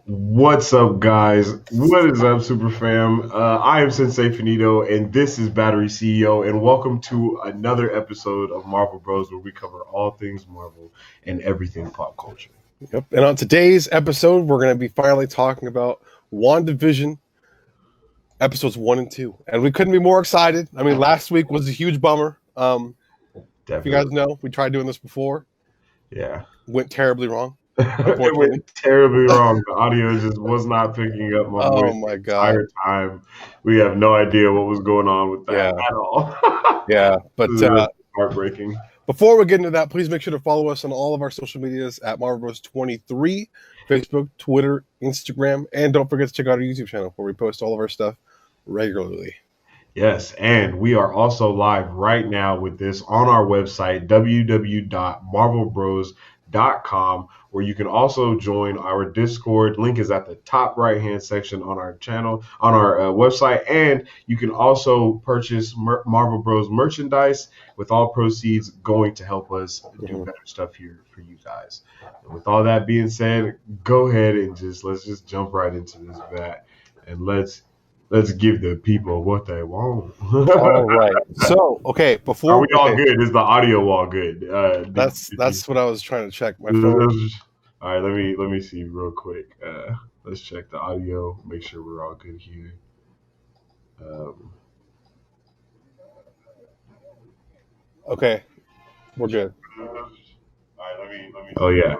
What's up, guys? What is up, super fam? I am Sensei Finito, and this is Battery CEO, and welcome to another episode of Marvel Bros, where we cover all things Marvel and everything pop culture. Yep. And on today's episode, we're going to be finally talking about WandaVision episodes 1 and 2. And we couldn't be more excited. I mean, last week was a huge bummer. If you guys know, we tried doing this before. Yeah. Went terribly wrong. It went terribly wrong. The audio just was not picking up my voice my the God. entire time. We have no idea what was going on with that at all. Yeah, but heartbreaking. Before we get into that, please make sure to follow us on all of our social medias at Marvel Bros 23, Facebook, Twitter, Instagram, and don't forget to check out our YouTube channel where we post all of our stuff regularly. Yes, and we are also live right now with this on our website, www.marvelbros.com, where you can also join our Discord. Link is at the top right-hand section on our channel, on our website, and you can also purchase Marvel Bros merchandise with all proceeds going to help us do better stuff here for you guys. And with all that being said, go ahead and let's just jump right into this bat, and let's give the people what they want. All right. So, okay, before are we all good? Is the audio all good? That's what I was trying to check. My phone. All right, let me see real quick. Let's check the audio. Make sure we're all good here. Okay, we're good. All right, let me. Oh yeah,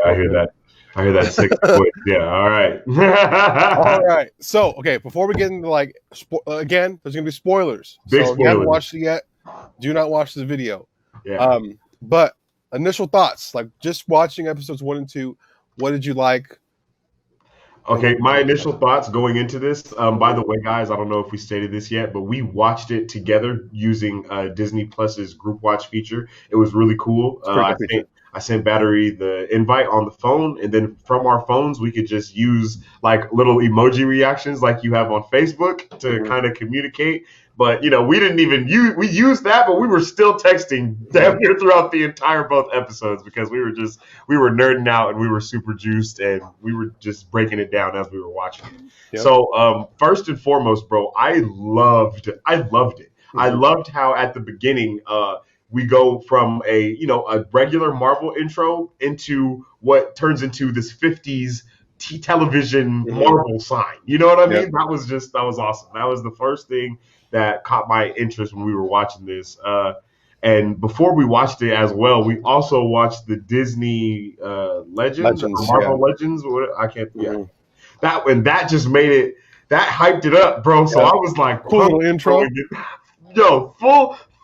I hear that. I hear that sick voice. Yeah, all right. All right. So, okay, before we get into again, there's gonna be spoilers. Big so if you haven't watched it yet, do not watch the video. Yeah. But initial thoughts, like just watching episodes 1 and 2, what did you like? Okay, my initial thoughts going into this. By the way, guys, I don't know if we stated this yet, but we watched it together using Disney Plus's group watch feature. It was really cool. I sent Battery the invite on the phone, and then from our phones, we could just use like little emoji reactions like you have on Facebook to kind of communicate. But, we didn't even we used that, but we were still texting damn near throughout the entire both episodes because we were nerding out and we were super juiced and we were just breaking it down as we were watching it. Yep. So first and foremost, bro, I loved it. I loved how at the beginning, we go from a regular Marvel intro into what turns into this 50s television Marvel sign. You know what I mean? That was awesome. That was the first thing that caught my interest when we were watching this. And before we watched it as well, we also watched the Disney Legends Marvel Legends. I can't. Yeah, that just made it. That hyped it up, bro. So I was like, cool intro.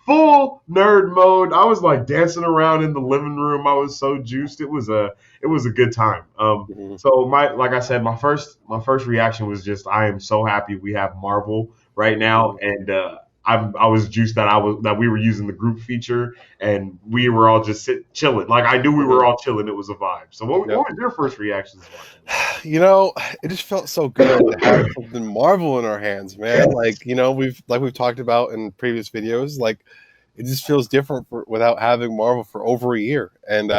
Full nerd mode. I was like dancing around in the living room. I was so juiced. It was a good time. So like I said, my first reaction was just, I am so happy we have Marvel right now, and I was juiced that we were using the group feature and we were all just chilling. Like I knew we were all chilling. It was a vibe. So what was your first reactions like? It just felt so good to have something Marvel in our hands, man. Like, we've talked about in previous videos, like it just feels different without having Marvel for over a year. And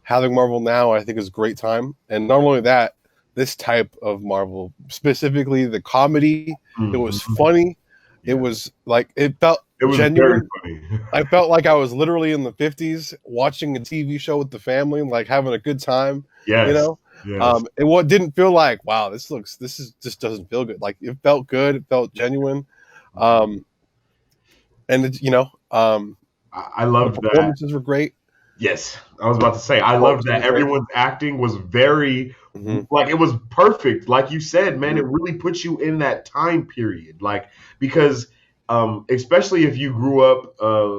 having Marvel now, I think, is a great time. And not only that, this type of Marvel, specifically the comedy, it was funny. It was like, it felt genuine. Very funny. I felt like I was literally in the 50s watching a TV show with the family, like having a good time. Yes. Yes. It didn't feel like, wow, this just doesn't feel good. Like it felt good. It felt genuine. And I loved the performances were great. Yes, I was about to say, I loved that everyone's acting was very, like, it was perfect. Like you said, man, it really puts you in that time period. Like, because especially if you grew up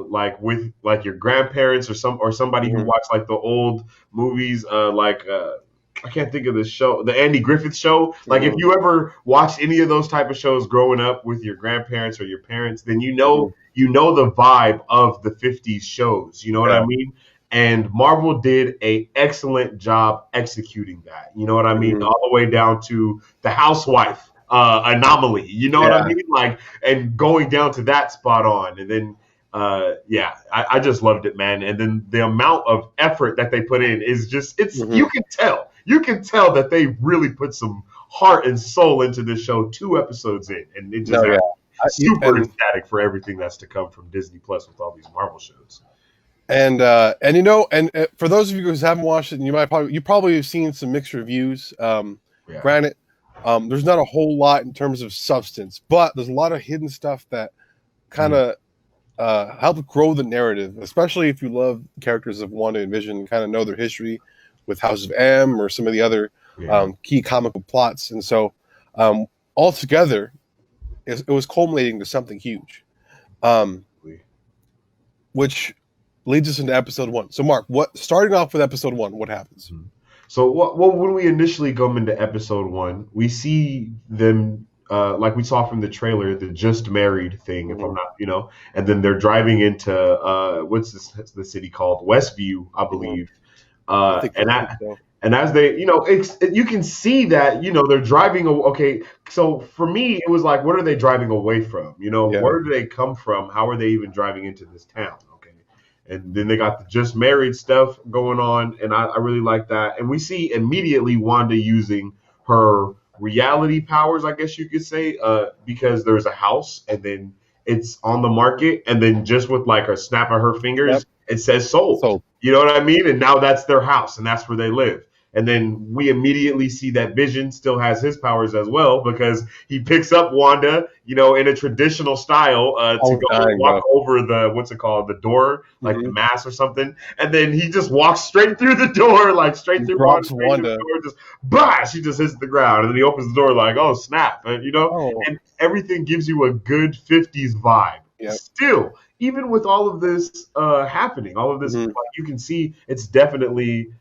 like with like your grandparents or somebody who watched like the old movies, I can't think of this show, the Andy Griffith Show. Like if you ever watched any of those type of shows growing up with your grandparents or your parents, then you know the vibe of the 50s shows. You know what I mean? And Marvel did a excellent job executing that. You know what I mean? All the way down to the housewife anomaly. You know what I mean? Like, and going down to that spot on. And then I just loved it, man. And then the amount of effort that they put in is just, you can tell. you can tell that they really put some heart and soul into this show 2 episodes in, and it just super ecstatic for everything that's to come from Disney Plus with all these Marvel shows. And for those of you who haven't watched it, you probably have seen some mixed reviews. Granted, there's not a whole lot in terms of substance, but there's a lot of hidden stuff that kind of help grow the narrative, especially if you love characters of Wanda and Vision and kind of know their history with House of M or some of the other key comical plots. And so altogether, it was culminating to something huge, which leads us into episode 1. So, Mark, starting off with episode 1, what happens? So, when we initially come into episode 1, we see them, like we saw from the trailer, the just married thing, if I'm not, and then they're driving into, what's the city called? Westview, I believe. And as they, you can see that, they're driving. Okay. So for me, it was like, what are they driving away from? Where do they come from? How are they even driving into this town? Okay. And then they got the just married stuff going on. And I really like that. And we see immediately Wanda using her reality powers, I guess you could say, because there's a house and then it's on the market. And then just with like a snap of her fingers, it says sold. You know what I mean? And now that's their house and that's where they live. And then we immediately see that Vision still has his powers as well because he picks up Wanda, in a traditional style walk over the door, like the mask or something. And then he just walks straight through the door, like straight through Wanda. She just hits the ground. And then he opens the door like, oh, snap. And, and everything gives you a good 50s vibe. Yep. Still, even with all of this happening, all of this, like, you can see it's definitely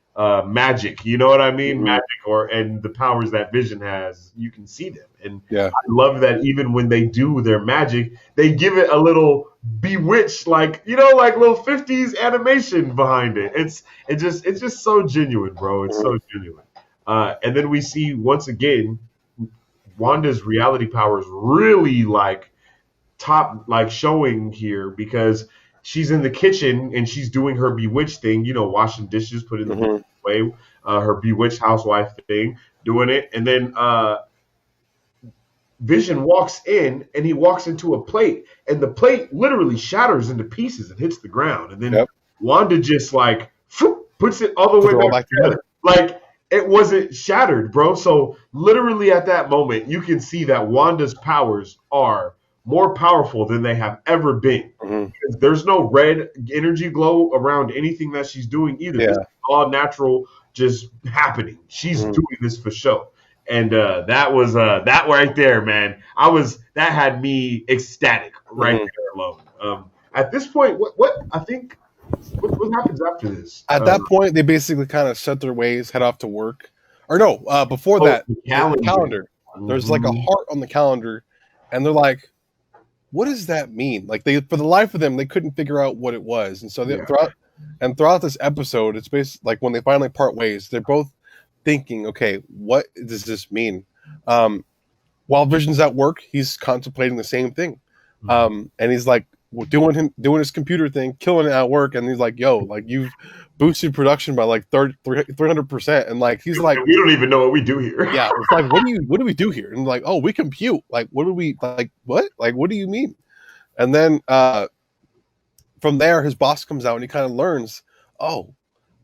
magic. You know what I mean? Magic, and the powers that Vision has, you can see them. And I love that even when they do their magic, they give it a little bewitched, like little 50s animation behind it. It's just so genuine, bro. It's so genuine. And then we see once again Wanda's reality powers really showing here because she's in the kitchen and she's doing her bewitched thing, washing dishes, putting the away, her bewitched housewife thing, doing it. And then Vision walks in and he walks into a plate and the plate literally shatters into pieces and hits the ground. And then Wanda just puts it all the way back together. Like it wasn't shattered, bro. So literally at that moment, you can see that Wanda's powers are more powerful than they have ever been. Because there's no red energy glow around anything that she's doing either. It's all natural, just happening. She's doing this for show. And that was that right there, man. That had me ecstatic right there alone. At this point, what happens after this? At that point, they basically kind of set their ways, head off to work. Or no, before that, the calendar. There's like a heart on the calendar, and they're like, what does that mean? Like for the life of them, they couldn't figure out what it was. And so throughout this episode, it's basically like when they finally part ways, they're both thinking, okay, what does this mean? While Vision's at work, he's contemplating the same thing. And he's like doing his computer thing, killing it at work. And he's like, yo, like you've boosted production by like 300%. And like, he's like, we don't even know what we do here. Yeah. It's like, what do we do here? And like, oh, we compute. Like, what do we like? What? Like, what do you mean? And then, from there, his boss comes out and he kind of learns, oh,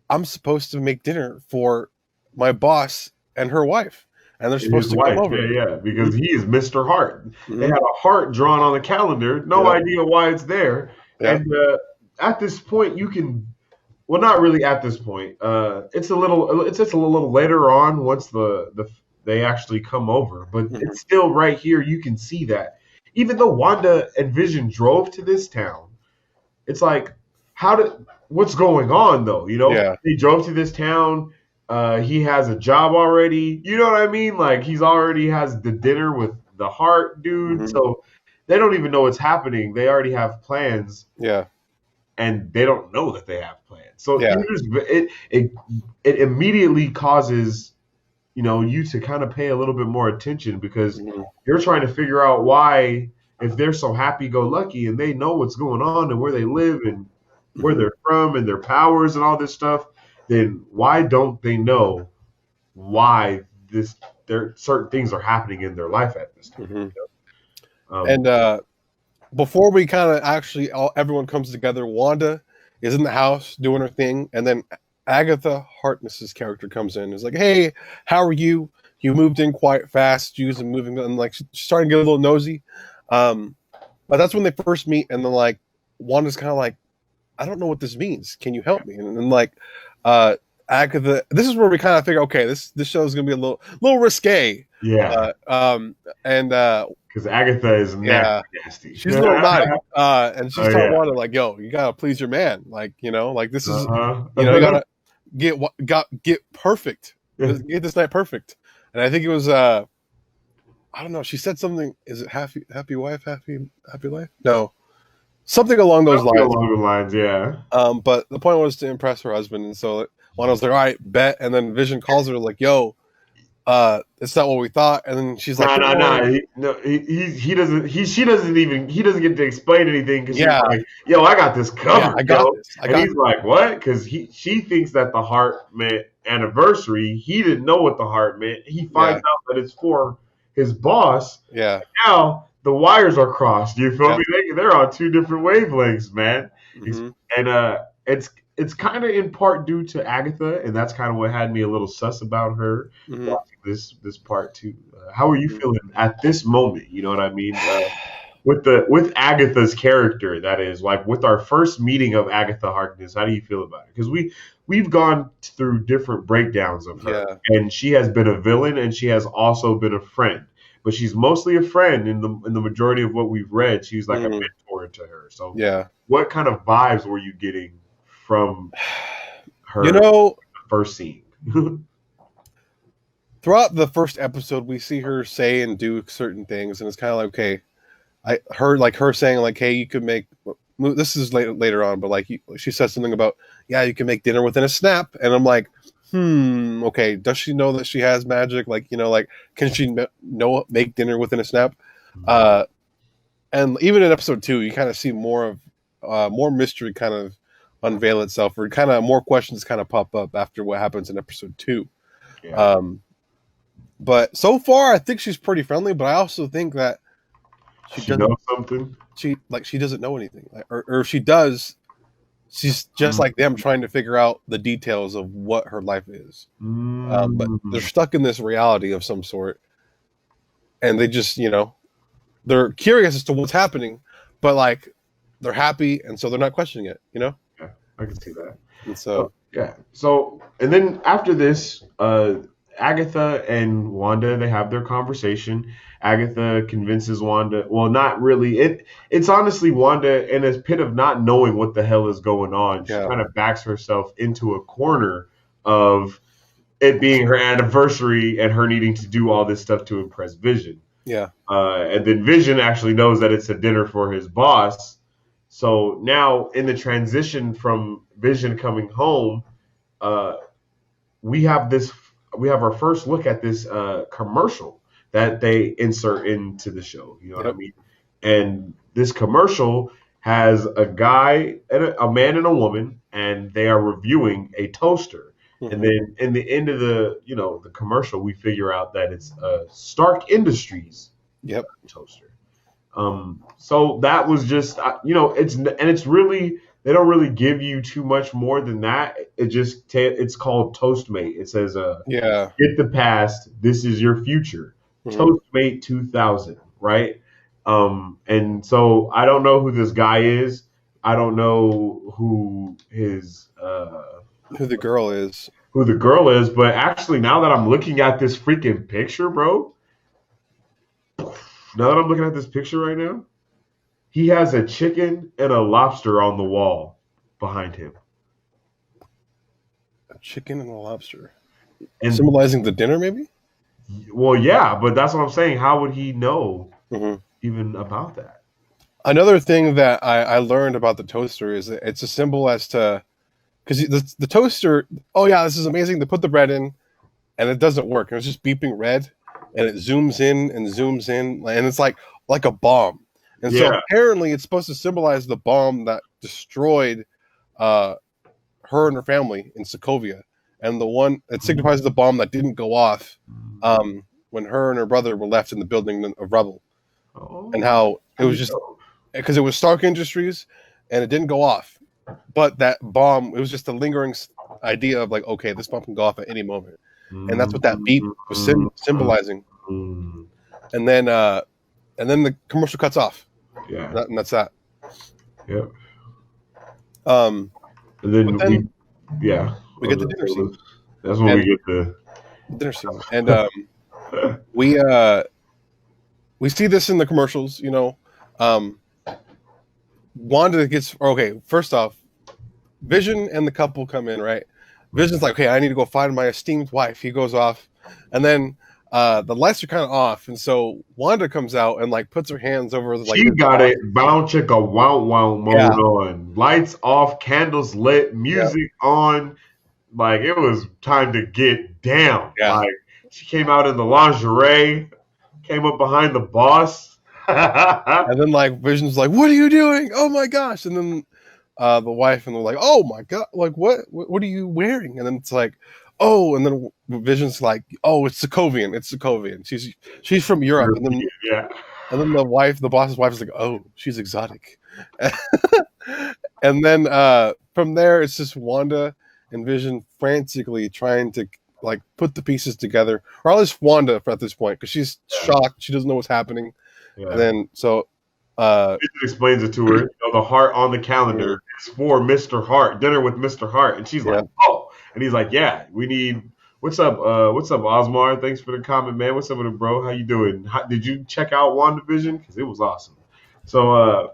I'm supposed to make dinner for my boss and her wife. And they're supposed to come over. Yeah, because he is Mr. Heart. They had a heart drawn on the calendar. No idea why it's there. And at this point, you can... Well, not really at this point. It's just a little later on once they actually come over. But it's still right here. You can see that. Even though Wanda and Vision drove to this town, it's like, what's going on, though? They drove to this town. He has a job already. You know what I mean? Like, he's already has the dinner with the Heart dude. So they don't even know what's happening. They already have plans. Yeah. And they don't know that they have plans. So it immediately causes, you to kind of pay a little bit more attention because you're trying to figure out why, if they're so happy-go-lucky and they know what's going on and where they live and where they're from and their powers and all this stuff, then why don't they know why certain things are happening in their life at this time. Mm-hmm. Um, Before we kind of actually everyone comes together, Wanda is in the house doing her thing, and then Agatha Harkness's character comes in. Is like, "Hey, how are you? You moved in quite fast. You and moving, and like she's starting to get a little nosy." But that's when they first meet, and then like Wanda's kind of like, "I don't know what this means. Can you help me?" And then like Agatha, this is where we kind of figure, okay, this show is gonna be a little risque. yeah, And because Agatha is nasty. she's a little naughty, and she's telling yeah. Wanda like, "Yo, you gotta please your man, like like this is, Uh-huh. you gotta get perfect, get this night perfect." And I think it was, I don't know, she said something. Is it happy wife, happy life? No, something along those Something lines. along the lines, yeah. But the point was to impress her husband, and so Wanda was like, "All right, bet." And then Vision calls her like, "Yo, it's not what we thought." And then she's like, No. He doesn't. She doesn't even. He doesn't get to explain anything because she's like, "Yo, I got this covered." I got this. And he's like, "What?" Because she thinks that the heart meant anniversary. He didn't know what the heart meant. He finds out that it's for his boss. Yeah. Now the wires are crossed. You feel me? They're on two different wavelengths, man. Mm-hmm. And it's kind of in part due to Agatha, and that's kind of what had me a little sus about her watching this part too. How are you feeling at this moment? You know what I mean? With Agatha's character, that is, like with our first meeting of Agatha Harkness, how do you feel about it? Because we've gone through different breakdowns of her, and she has been a villain, and she has also been a friend. But she's mostly a friend in the majority of what we've read. She's like a mentor to her. So what kind of vibes were you getting from her first scene? Throughout the first episode, we see her say and do certain things, and it's kind of like, okay, I heard like her saying like, "Hey, you could make." This is later on, but like she says something about, "Yeah, you can make dinner within a snap," and I'm like, okay, does she know that she has magic? Like, like, can she make dinner within a snap? And even in episode 2, you kind of see more mystery kind of unveil itself, or kind of more questions kind of pop up after what happens in episode 2. Yeah. But so far, I think she's pretty friendly. But I also think that she knows something. She doesn't know anything, or if she does, she's just like them, trying to figure out the details of what her life is. But they're stuck in this reality of some sort, and they just, they're curious as to what's happening, but like they're happy, and so they're not questioning it. Yeah, I can see that. And so and then after this, Agatha and Wanda, they have their conversation. Agatha convinces Wanda. Well, not really. It's honestly Wanda in a pit of not knowing what the hell is going on. She kind of backs herself into a corner of it being her anniversary and her needing to do all this stuff to impress Vision. Yeah. And then Vision actually knows that it's a dinner for his boss. So now in the transition from Vision coming home, we have our first look at this commercial that they insert into the show. You know what I mean? And this commercial has a guy, a man and a woman, and they are reviewing a toaster. And then in the end of the commercial, we figure out that it's Stark Industries toaster. So that was just, it's really, they don't really give you too much more than that. It's called Toastmate. It says, get the past. This is your future. Toastmate 2000, right? And so I don't know who this guy is. I don't know who the girl is. But actually, now that I'm looking at this freaking picture, bro, right now, he has a chicken and a lobster on the wall behind him. A chicken and a lobster. And symbolizing the dinner, maybe? Well, yeah, but that's what I'm saying. How would he know even about that? Another thing that I learned about the toaster is that it's a symbol as to, because the toaster, this is amazing. They put the bread in, and it doesn't work. And it's just beeping red, and it zooms in, and it's like a bomb. And so apparently it's supposed to symbolize the bomb that destroyed her and her family in Sokovia. and the one it signifies the bomb that didn't go off when her and her brother were left in the building of rubble, and how it was just because it was Stark Industries and it didn't go off, but that bomb, it was just a lingering idea of like, okay, this bomb can go off at any moment, and that's what that beep was symbolizing. And then the commercial cuts off. Yeah, and that's that. Yep. And then we get the dinner scene. That's when we get the dinner scene, and we see this in the commercials. You know, Wanda gets first off, Vision and the couple come in, right? Vision's like, okay, I need to go find my esteemed wife. He goes off, and then the lights are kind of off, and so Wanda comes out and like puts her hands over the. She got it, bound chicka wow wow mode on, lights off, candles lit, music on, like it was time to get down. Yeah. Like she came out in the lingerie, came up behind the boss, and then like Vision's like, "What are you doing? Oh my gosh!" And then the wife and they're like, "Oh my god! Like what are you wearing?" And then it's like, "Oh," and then Vision's like, "Oh, it's Sokovian. It's Sokovian. She's from Europe." And then and then the boss's wife is like, "Oh, she's exotic." And then from there, it's just Wanda and Vision frantically trying to like put the pieces together, or at least Wanda at this point, because she's shocked. She doesn't know what's happening. Yeah. And then Vision explains it to her. You know, the heart on the calendar is for Mr. Hart, dinner with Mr. Hart, and she's like, "Oh," and he's like, "Yeah, we need." What's up, Osmar? Thanks for the comment, man. What's up with it, bro? How you doing? Did you check out WandaVision? Because it was awesome. So,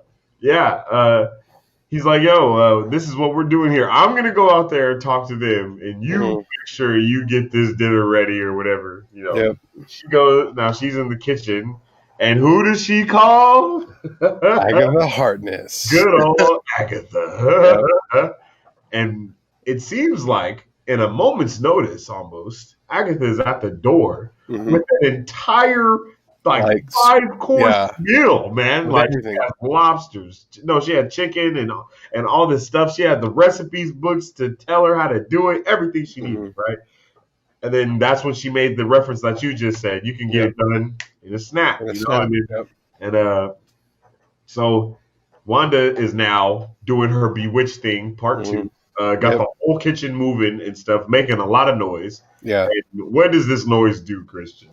he's like, "Yo, this is what we're doing here. I'm gonna go out there and talk to them, and you make sure you get this dinner ready or whatever." You know, She goes now. She's in the kitchen. And who does she call? Agatha Harkness. Good old Agatha. And it seems like, in a moment's notice almost, Agatha is at the door with an entire, like 5-course meal, man. With like, everything. She had lobsters. No, she had chicken and all this stuff. She had the recipes books to tell her how to do it, everything she needed, right? And then that's when she made the reference that you just said. You can get it done in a snap. So Wanda is now doing her Bewitched thing, part 2. Got the whole kitchen moving and stuff, making a lot of noise. Yeah. And what does this noise do, Christian?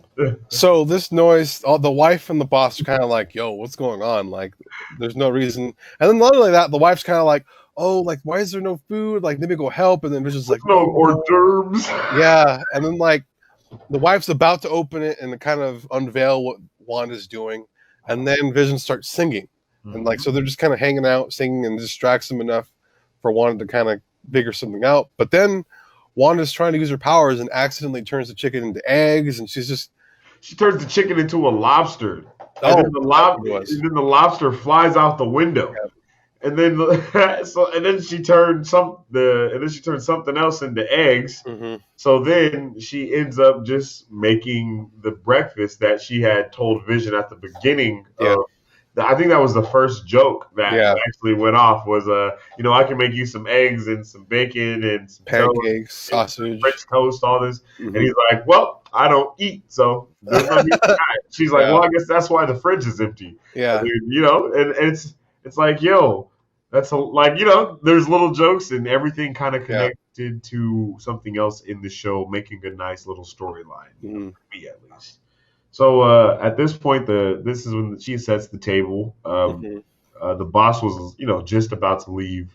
So this noise, the wife and the boss are kind of like, "Yo, what's going on? Like, there's no reason." And then not only that, the wife's kind of like, "Oh, like, why is there no food? Like, let me go help." And then Vision's like, "No hors d'oeuvres." Yeah. And then like the wife's about to open it and kind of unveil what Wanda's doing. And then Vision starts singing. And like, so they're just kind of hanging out, singing, and distracts them enough for Wanda to kind of figure something out. But then Wanda's trying to use her powers and accidentally turns the chicken into eggs. And she turns the chicken into a lobster. And then the lobster flies out the window. Yeah. And then she turned something else into eggs. So then she ends up just making the breakfast that she had told Vision at the beginning. I think that was the first joke that actually went off. Was I can make you some eggs and some bacon and some pancakes, sausage, French toast, all this. And he's like, "Well, I don't eat, so there's no meat tonight." She's like, "Well, I guess that's why the fridge is empty." Yeah, and it's like, yo, that's there's little jokes and everything kind of connected to something else in the show, making a nice little storyline, for me at least. So at this point, this is when she sets the table. The boss was, just about to leave,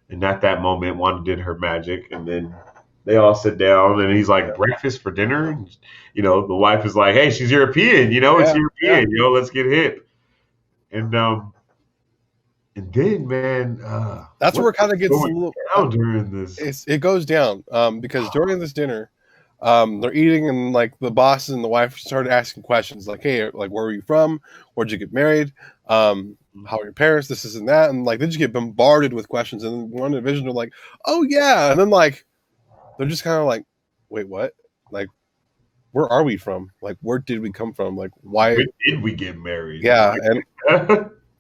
and at that moment, Wanda did her magic, and then they all sit down, and he's like, "Breakfast for dinner?" And, the wife is like, "Hey, she's European, it's European, let's get hip." And then, man, that's where it kind of gets a little down during this. It goes down because during this dinner, they're eating, and like the boss and the wife started asking questions like, "Hey, like, where are you from? Where'd you get married? How are your parents? This and that." And like they just get bombarded with questions. And then one division are like, "Oh yeah," and then like they're just kind of like, "Wait, what? Like, where are we from? Like, where did we come from? Like, why did we get married?" Yeah,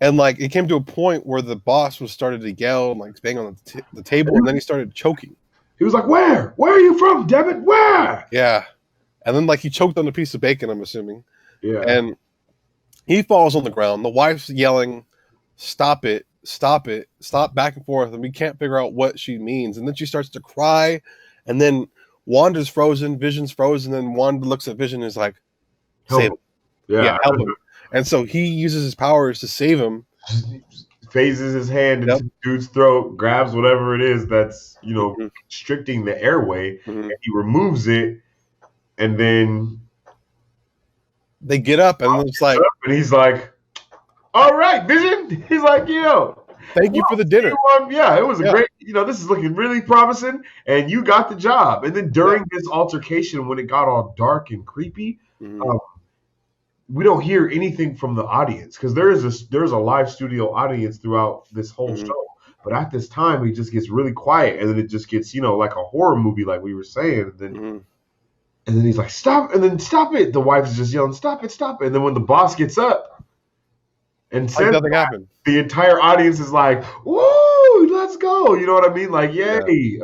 and like it came to a point where the boss was started to yell and like bang on the table, and then he started choking. He was like, "Where? Where are you from, Devitt? Where?" Yeah. And then like he choked on a piece of bacon, I'm assuming. Yeah. And he falls on the ground. The wife's yelling, "Stop it, stop it, stop," back and forth, and we can't figure out what she means. And then she starts to cry, and then Wanda's frozen, Vision's frozen, and Wanda looks at Vision and is like, Help "Save him. him." Yeah, help him. And so he uses his powers to save him. Phases his hand Yep. into the dude's throat, grabs whatever it is that's, Mhm. constricting the airway, Mhm. and he removes it, and then They get up, and it's like, and he's like, "All right, Vision." He's like, "Yo, "Thank you for the dinner." yeah, it was a Yeah. great, this is looking really promising, and you got the job." And then during this altercation, when it got all dark and creepy, Mhm. we don't hear anything from the audience because there's a live studio audience throughout this whole Mhm. show. But at this time, it just gets really quiet, and then it just gets, like a horror movie, like we were saying. Mhm. And then he's like, "Stop!" And then, "Stop it!" The wife is just yelling, "Stop it! Stop it!" And then when the boss gets up and Like says nothing that, happened. the entire audience is like, "Woo! Let's go!" You know what I mean? Like, yay!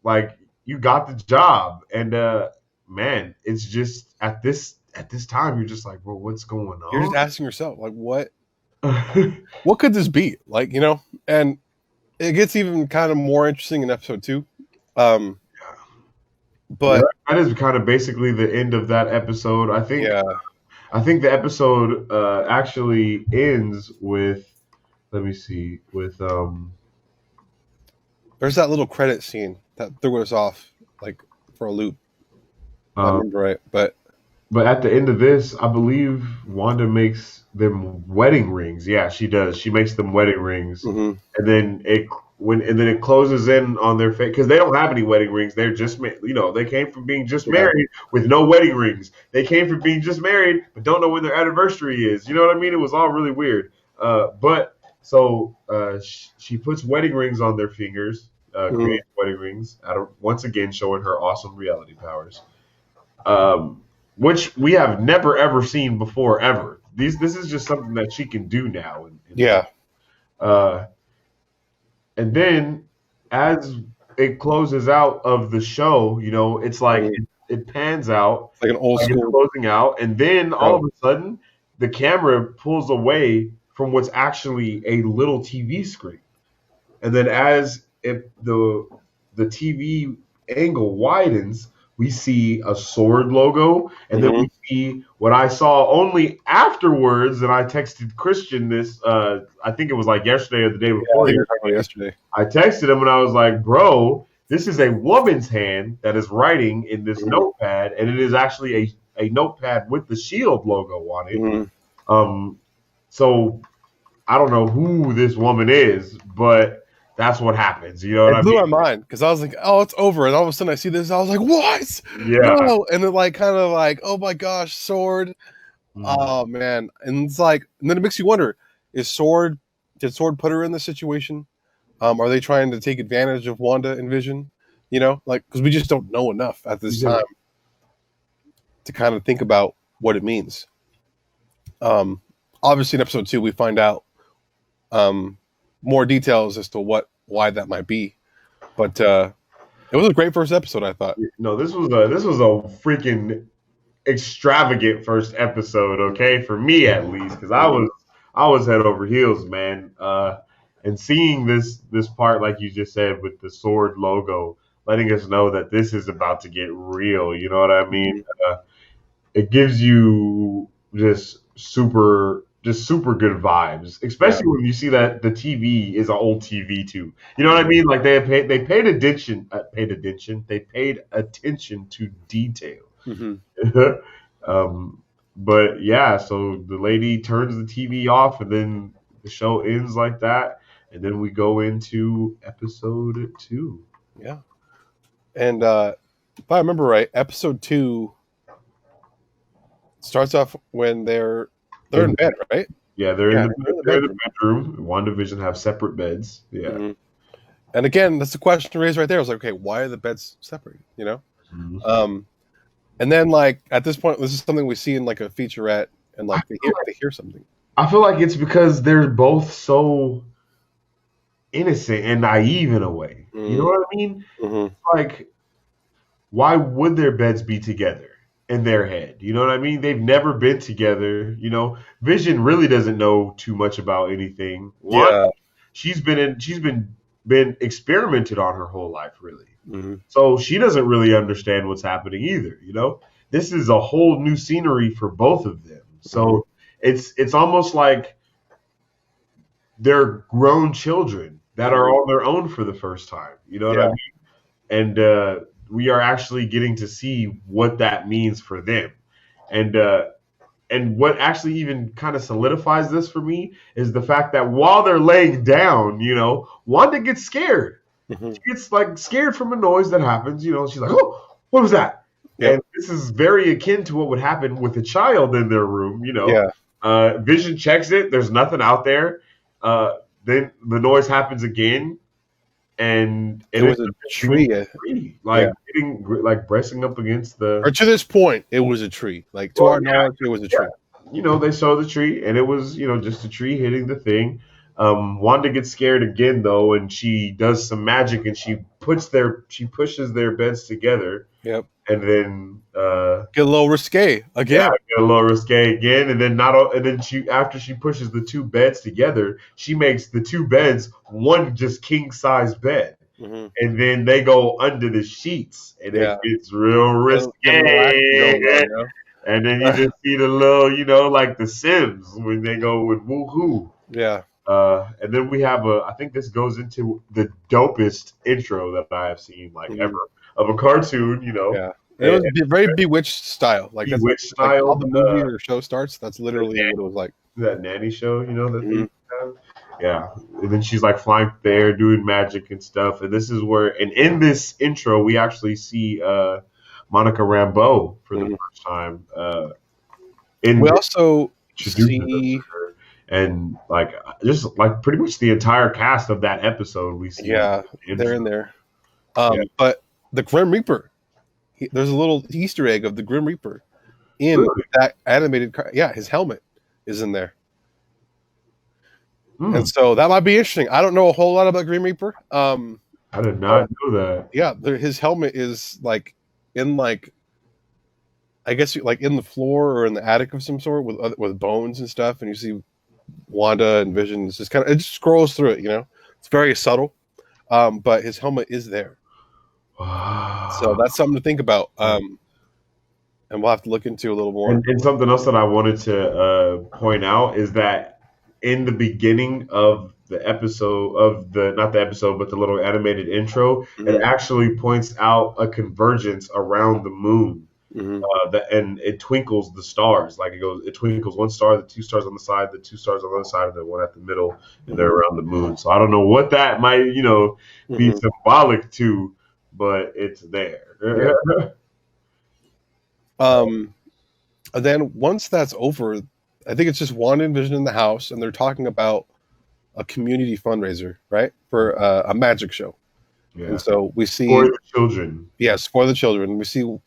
Like you got the job, and man, it's just at this time, you're just like, "Bro, what's going You're just on?" asking yourself, like, what could this be? Like, and it gets even kind of more interesting in episode 2. Yeah, But that is kind of basically the end of that episode. I think yeah, the episode actually ends with, let me see, with there's that little credit scene that threw us off, like, for a loop. If I uh remember right. But but at the end of this, I believe Wanda makes them wedding rings. Yeah, she does. She makes them wedding rings, mhm. and then it closes in on their face because they don't have any wedding rings. They're just they came from being just Yeah. married with no wedding rings. They came from being just married but don't know when their anniversary is. You know what I mean? It was all really weird. But so she puts wedding rings on their fingers, Mhm. creating wedding rings. Once again showing her awesome reality powers. Which we have never ever seen before ever. This is just something that she can do now. Yeah. Uh, and then as it closes out of the show, it's like Mhm. it pans out, Like an old like it's school closing out, and then all show. of a sudden the camera pulls away from what's actually a little TV screen. And then as if the TV angle widens, we see a sword logo, and then Mhm. we see what I saw only afterwards. And I texted Christian this. I think it was like yesterday or the day Yeah, I before think we were talking about yesterday. yesterday. I texted him and I was like, "Bro, this is a woman's hand that is writing in this Mhm. notepad, and it is actually a notepad with the Shield logo on it." Mhm. So I don't know who this woman is, but that's what happens. You know what It I blew mean? my mind because I was like, "Oh, it's over," and all of a sudden I see this, I was like, "What? Yeah. No!" And then like kind of like, "Oh my gosh, sword!" Mhm. Oh man, and it's like, and then it makes you wonder: Is Sword? Did Sword put her in this situation? Are they trying to take advantage of Wanda and Vision? Like, because we just don't know enough at this Yeah. time to kind of think about what it means. Obviously, in episode 2, we find out more details as to why that might be. But it was a great first episode, I thought. No, this was a freaking extravagant first episode. Okay, for me at least, because I was head over heels, man. And seeing this part, like you just said, with the sword logo, letting us know that this is about to get real. You know what I mean? Mhm. It gives you just super good vibes, Yeah. especially when you see that the TV is an old TV too. You know what I mean? Like they paid attention to detail. Hmm. um, but yeah, so the lady turns the TV off, and then the show ends like that, and then we go into episode 2. Yeah. And if I remember right, episode 2 starts off when they're in bed, right? Yeah, they're in Yeah, the they're in the they're in the bedroom. bedroom. WandaVision have separate beds. Yeah. Hmm. And again, that's the question raised right there. I was like, okay, why are the beds separated? Mhm. Um, and then like at this point, this is something we see in like a featurette, and like they hear something. I feel like it's because they're both so innocent and naive in a way. You know what I mean? Mm-hmm. Like, why would their beds be together in their head? You know what I mean? They've never been together. Vision really doesn't know too much about anything. Yeah. She's been experimented on her whole life, really. Mm-hmm. So she doesn't really understand what's happening either. This is a whole new scenery for both of them. So it's almost like they're grown children that are on their own for the first time. You know what I mean? And we are actually getting to see what that means for them. And what actually even kind of solidifies this for me is the fact that while they're laying down, Wanda gets scared. Mm-hmm. She gets scared from a noise that happens. She's like, "Oh, what was that?" Yep. And this is very akin to what would happen with a child in their room. Vision checks it. There's nothing out there. Then the noise happens again, and it was a tree. Getting pressing up against the. Or to this point, it was a tree. To our knowledge, it was a tree. They saw the tree, and it was just a tree hitting the thing. Wanda gets scared again though, and she does some magic, and she pushes their beds together. Yep. And then get a little risque again. Yeah, get a little risque again, and then after she pushes the two beds together, she makes the two beds one just king size bed, and then they go under the sheets, and it gets real risque. And then you just see the little, like the Sims when they go with woohoo. Yeah. And then we have I think this goes into the dopest intro that I have seen ever of a cartoon. Yeah. It was very Bewitched style. Bewitched style. How the movie or show starts. That's literally what it was like. That nanny show, that they have. Yeah. And then she's flying there doing magic and stuff. And this is and in this intro, we actually see Monica Rambeau for the first time. We also see. And just pretty much the entire cast of that episode we see. Yeah, they're in there. But the Grim Reaper, there's a little Easter egg of the Grim Reaper in that animated. His helmet is in there, and so that might be interesting. I don't know a whole lot about Grim Reaper. I did not know that. Yeah, his helmet is in I guess in the floor or in the attic of some sort with bones and stuff, and you see Wanda and Vision. It's just it just scrolls through it. It's very subtle, but his helmet is there. Wow. So that's something to think about, and we'll have to look into a little more. And something else that I wanted to point out is that in the beginning of the episode not the episode, but the little animated intro, it actually points out a convergence around the moon. And it twinkles the stars. It twinkles one star, the two stars on the side, the two stars on the other side, and the one at the middle, and they're around the moon. So I don't know what that might, be symbolic to, but it's there. And then once that's over, I think it's just Wanda and Vision in the house, and they're talking about a community fundraiser, right, for a magic show. Yeah. And so we see for the children. Yes, for the children. We see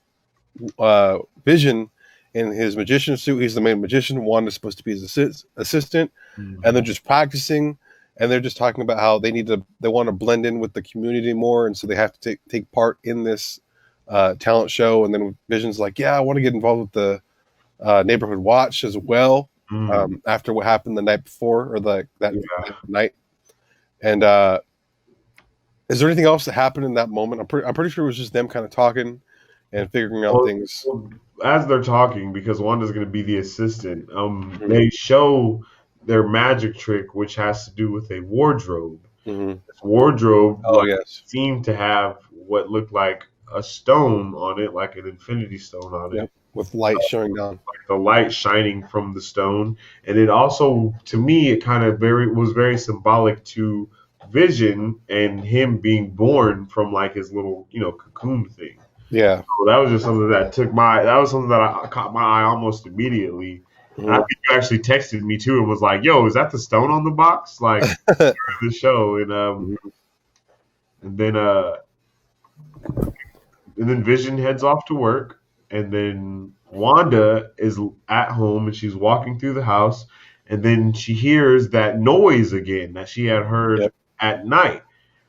Vision in his magician suit. He's the main magician. Wanda's supposed to be his assistant, and they're just practicing, and they're just talking about how they want to blend in with the community more, and so they have to take part in this talent show. And then Vision's like, "Yeah, I want to get involved with the neighborhood watch as well." After what happened the night before, or that night. And is there anything else that happened in that moment? I'm pretty sure it was just them kind of talking and figuring out things. As they're talking, because Wanda's going to be the assistant, they show their magic trick, which has to do with a wardrobe. This wardrobe seemed to have what looked like a stone on it, like an infinity stone on it. With light shining down. Like the light shining from the stone. And it also, to me, it kind of was very symbolic to Vision and him being born from his little, cocoon thing. Yeah. So that was just something that I caught my eye almost immediately. And I think you actually texted me too and was like, "Yo, is that the stone on the box?" The show. And then Vision heads off to work, and then Wanda is at home and she's walking through the house, and then she hears that noise again that she had heard at night.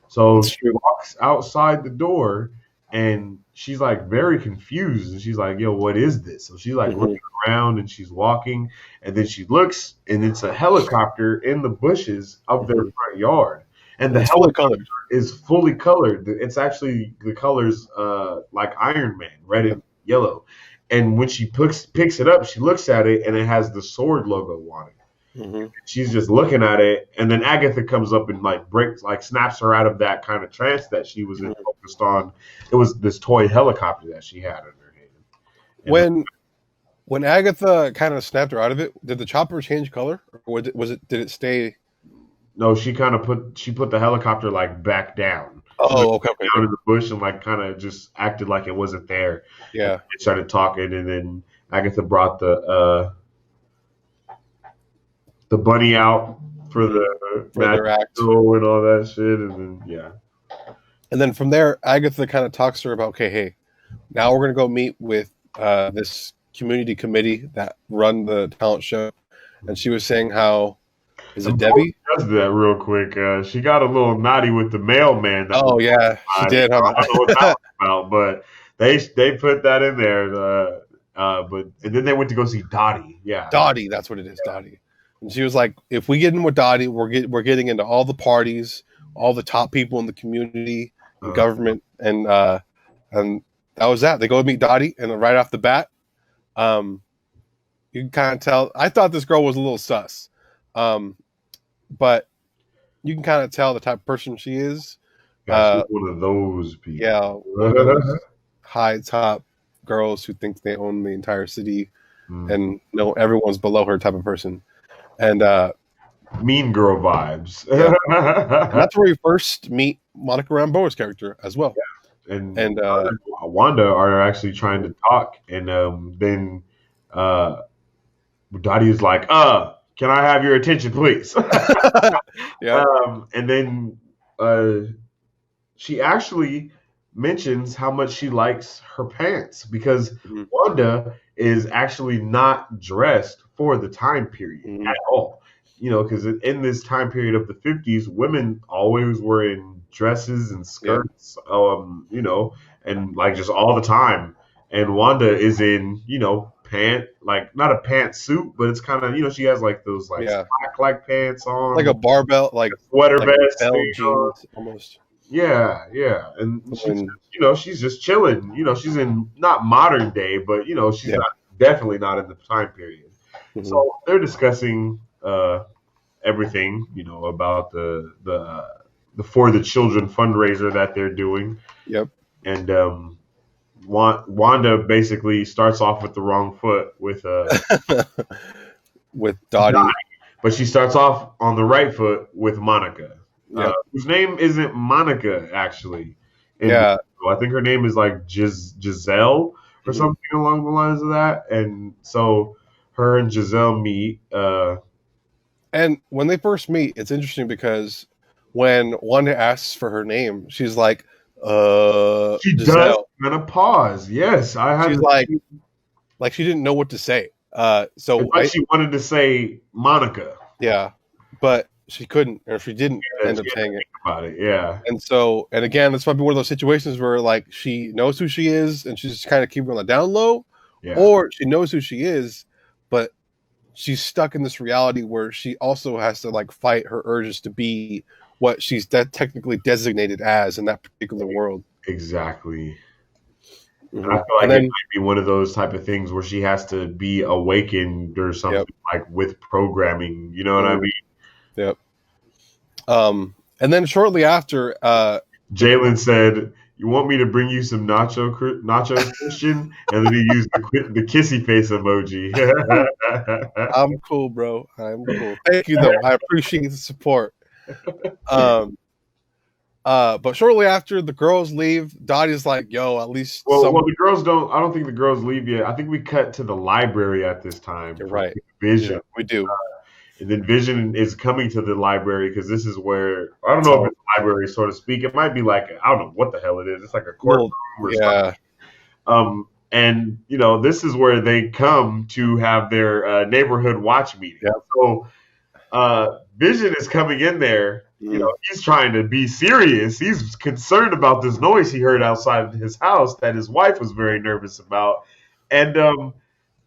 So That's she true. walks outside the door and she's like very confused. And she's like, yo, what is this? So she's like looking around and she's walking. And then she looks and it's a helicopter in the bushes of their front yard. And the It's fully helicopter colored. is fully colored. It's actually the colors like Iron Man, red and yellow. And when she picks it up, she looks at it and it has the sword logo on it. She's just looking at it, and then Agatha comes up and snaps her out of that kind of trance that she was focused on. It was this toy helicopter that she had in her hand. When Agatha kind of snapped her out of it, did the chopper change color, or did it stay? No, she put the helicopter like back down. Oh, okay. Down in the bush and like kind of just acted like it wasn't there. Yeah. They started talking, and then Agatha brought the bunny out for their act and all that shit, and then and then from there, Agatha kind of talks to her about, okay, hey, now we're gonna go meet with this community committee that run the talent show, and she was saying how is it Debbie? Does that real quick? She got a little naughty with the mailman. Oh yeah, she did. I don't know what that was about, but they put that in there. And then they went to go see Dottie. Yeah, Dottie, that's what it is, Dottie. And she was like, if we get in with Dottie, we're getting into all the parties, all the top people in the community, and government, and that was that. They go meet Dottie, and right off the bat, you can kind of tell. I thought this girl was a little sus, but you can kind of tell the type of person she is. She's one of those people. Yeah, one of those high top girls who think they own the entire city, and everyone's below her type of person. And mean girl vibes. And that's where we first meet Monica Rambeau's character as well. Yeah. And Wanda are actually trying to talk, and then Dottie is like, can I have your attention, please? Yeah. And then she actually mentions how much she likes her pants because Wanda is actually not dressed for the time period at all. Because in this time period of the 50s, women always were in dresses and skirts, and like just all the time. And Wanda is in, like not a pantsuit, but it's kind of, she has like those slack-like pants on, like a barbell, like sweater like vest, jeans, almost. Yeah, and she's just chilling. She's in not modern day, but she's definitely not in the time period. So they're discussing everything, about the For the Children fundraiser that they're doing. Yep. And Wanda basically starts off with the wrong foot with with Dottie, but she starts off on the right foot with Monica. Whose name isn't Monica, actually. I think her name is like Giselle or something along the lines of that. And so her and Giselle meet. And when they first meet, it's interesting because when Wanda asks for her name, she's like, she Giselle. does kind of pause. Yes, she's like she didn't know what to say. She wanted to say Monica. Yeah, but she couldn't, or she didn't end up saying it. About it, yeah. And again, this might be one of those situations where like she knows who she is, and she's just kind of keeping on the down low, or she knows who she is, but she's stuck in this reality where she also has to like fight her urges to be what she's technically designated as in that particular world. Exactly. And I feel like it might be one of those type of things where she has to be awakened or something like with programming. You know what I mean? Yep. And then shortly after, Jalen said, "You want me to bring you some nachos, Christian?" And then he used the kissy face emoji. I'm cool, bro. I'm cool. Thank you, though. I appreciate the support. But shortly after the girls leave, Dottie's like, "Yo, at least." Well, the girls don't. I don't think the girls leave yet. I think we cut to the library at this time. You're right. Vision. Yeah, we do. And then Vision is coming to the library because this is where I don't know if it's a library, so to speak. It might be like I don't know what the hell it is. It's like a courtroom or something. And this is where they come to have their neighborhood watch meeting. Yep. So Vision is coming in there. He's trying to be serious. He's concerned about this noise he heard outside of his house that his wife was very nervous about. And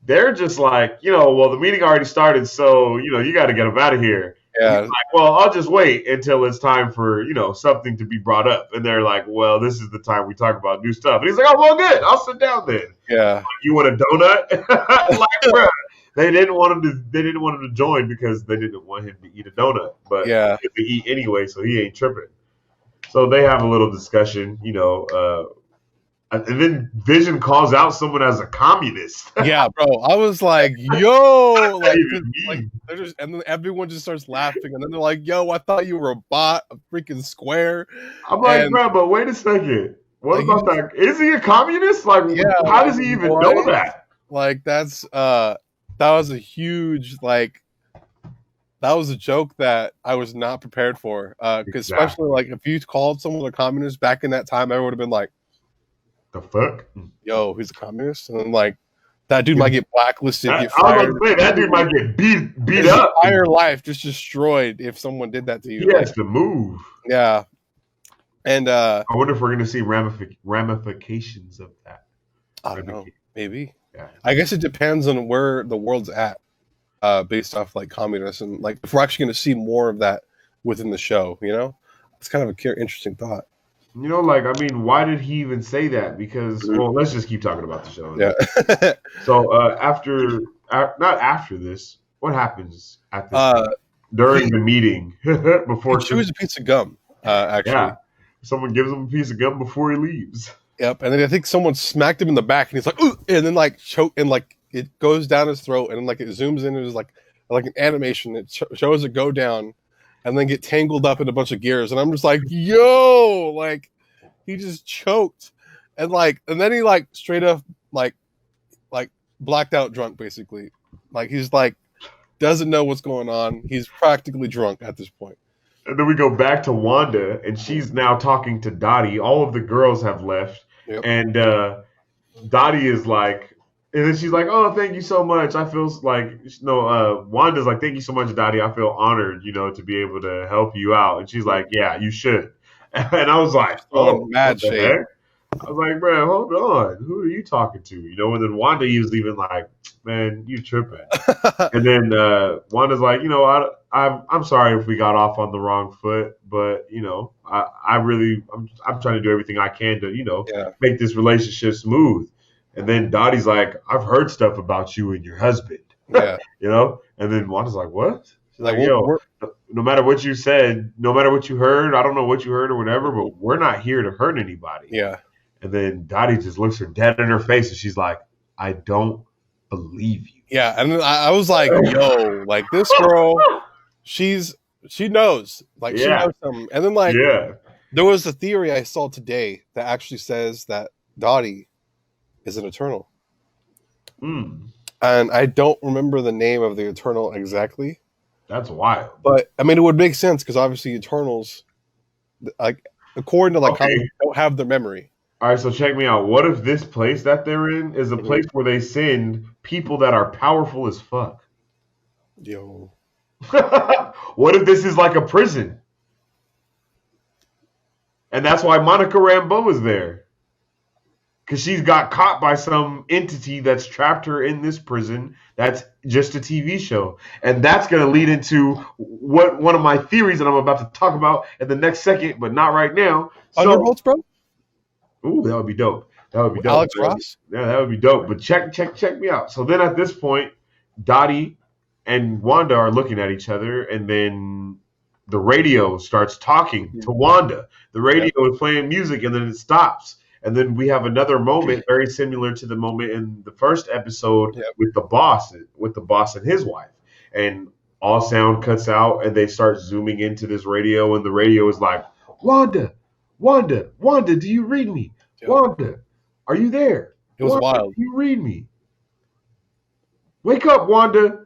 they're just like, well, the meeting already started, so, you got to get him out of here. Yeah. He's like, well, I'll just wait until it's time for, something to be brought up. And they're like, well, this is the time we talk about new stuff. And he's like, oh, well, good. I'll sit down then. Yeah. You want a donut? Like, bro. They didn't want him to join because they didn't want him to eat a donut. But he had to eat anyway, so he ain't tripping. So they have a little discussion, and then Vision calls out someone as a communist. Yeah, bro. I was like, yo, they're just, and then everyone just starts laughing, and then they're like, yo, I thought you were a bot, a freaking square. I'm like, bro, but wait a second. What about that? Is he a communist? Like, how does he even know that? Like, that was a huge, that was a joke that I was not prepared for. Because especially, if you called someone a communist back in that time, everyone would have been like, the fuck? Yo, he's a communist? And then, that dude might get blacklisted, get fired. I was say, that dude might get beat up. His entire life just destroyed if someone did that to you. He has to move. Yeah. And I wonder if we're going to see ramifications of that. I don't know. Maybe. Yeah. I guess it depends on where the world's at, based off communism. If we're actually going to see more of that within the show, it's kind of an interesting thought. Why did he even say that? Because, well, let's just keep talking about the show. Yeah. So not after this, what happens at this during the meeting before he chews a piece of gum? Actually, yeah. Someone gives him a piece of gum before he leaves. Yep, and then I think someone smacked him in the back, and he's like, ooh, and then choke, and it goes down his throat, and then it zooms in, and it's like an animation. It shows it go down, and then get tangled up in a bunch of gears, and I'm just like, yo, he just choked, and then he straight up blacked out drunk, basically, he's doesn't know what's going on. He's practically drunk at this point. And then we go back to Wanda, and she's now talking to Dottie. All of the girls have left. Yep. And Dottie is and then she's like, oh, thank you so much. I feel Wanda's like, thank you so much, Dottie. I feel honored, to be able to help you out. And she's like, yeah, you should. And I was like, oh, mad shade. I was like, bro, hold on. Who are you talking to? And then Wanda was even like, man, you tripping. And then Wanda's like, I'm sorry if we got off on the wrong foot, but I'm trying to do everything I can to make this relationship smooth. And then Dottie's like, I've heard stuff about you and your husband. Yeah. And then Wanda's like, what? She's like, yo, no matter what you said, no matter what you heard, I don't know what you heard or whatever, but we're not here to hurt anybody. Yeah. And then Dottie just looks her dead in her face, and she's like, I don't believe you. Yeah, and I was like, yo, this girl, she knows. She knows something. And then, there was a theory I saw today that actually says that Dottie is an Eternal. Mm. And I don't remember the name of the Eternal exactly. That's wild. But, it would make sense, because obviously Eternals, according to, comics, don't have the memory. All right, so check me out. What if this place that they're in is a place where they send people that are powerful as fuck? Yo. What if this is like a prison? And that's why Monica Rambeau is there. Because she's got caught by some entity that's trapped her in this prison that's just a TV show. And that's going to lead into one of my theories that I'm about to talk about in the next second, but not right now. Underbolts, bro? Ooh, that would be dope. That would be dope. Alex Ross? Yeah, that would be dope. But check me out. So then at this point, Dottie and Wanda are looking at each other, and then the radio starts talking to Wanda. The radio is playing music, and then it stops. And then we have another moment very similar to the moment in the first episode with the boss and his wife. And all sound cuts out, and they start zooming into this radio, and the radio is like, Wanda, do you read me? Yep. Wanda, are you there? It was Wanda, wild. Do you read me? Wake up, Wanda.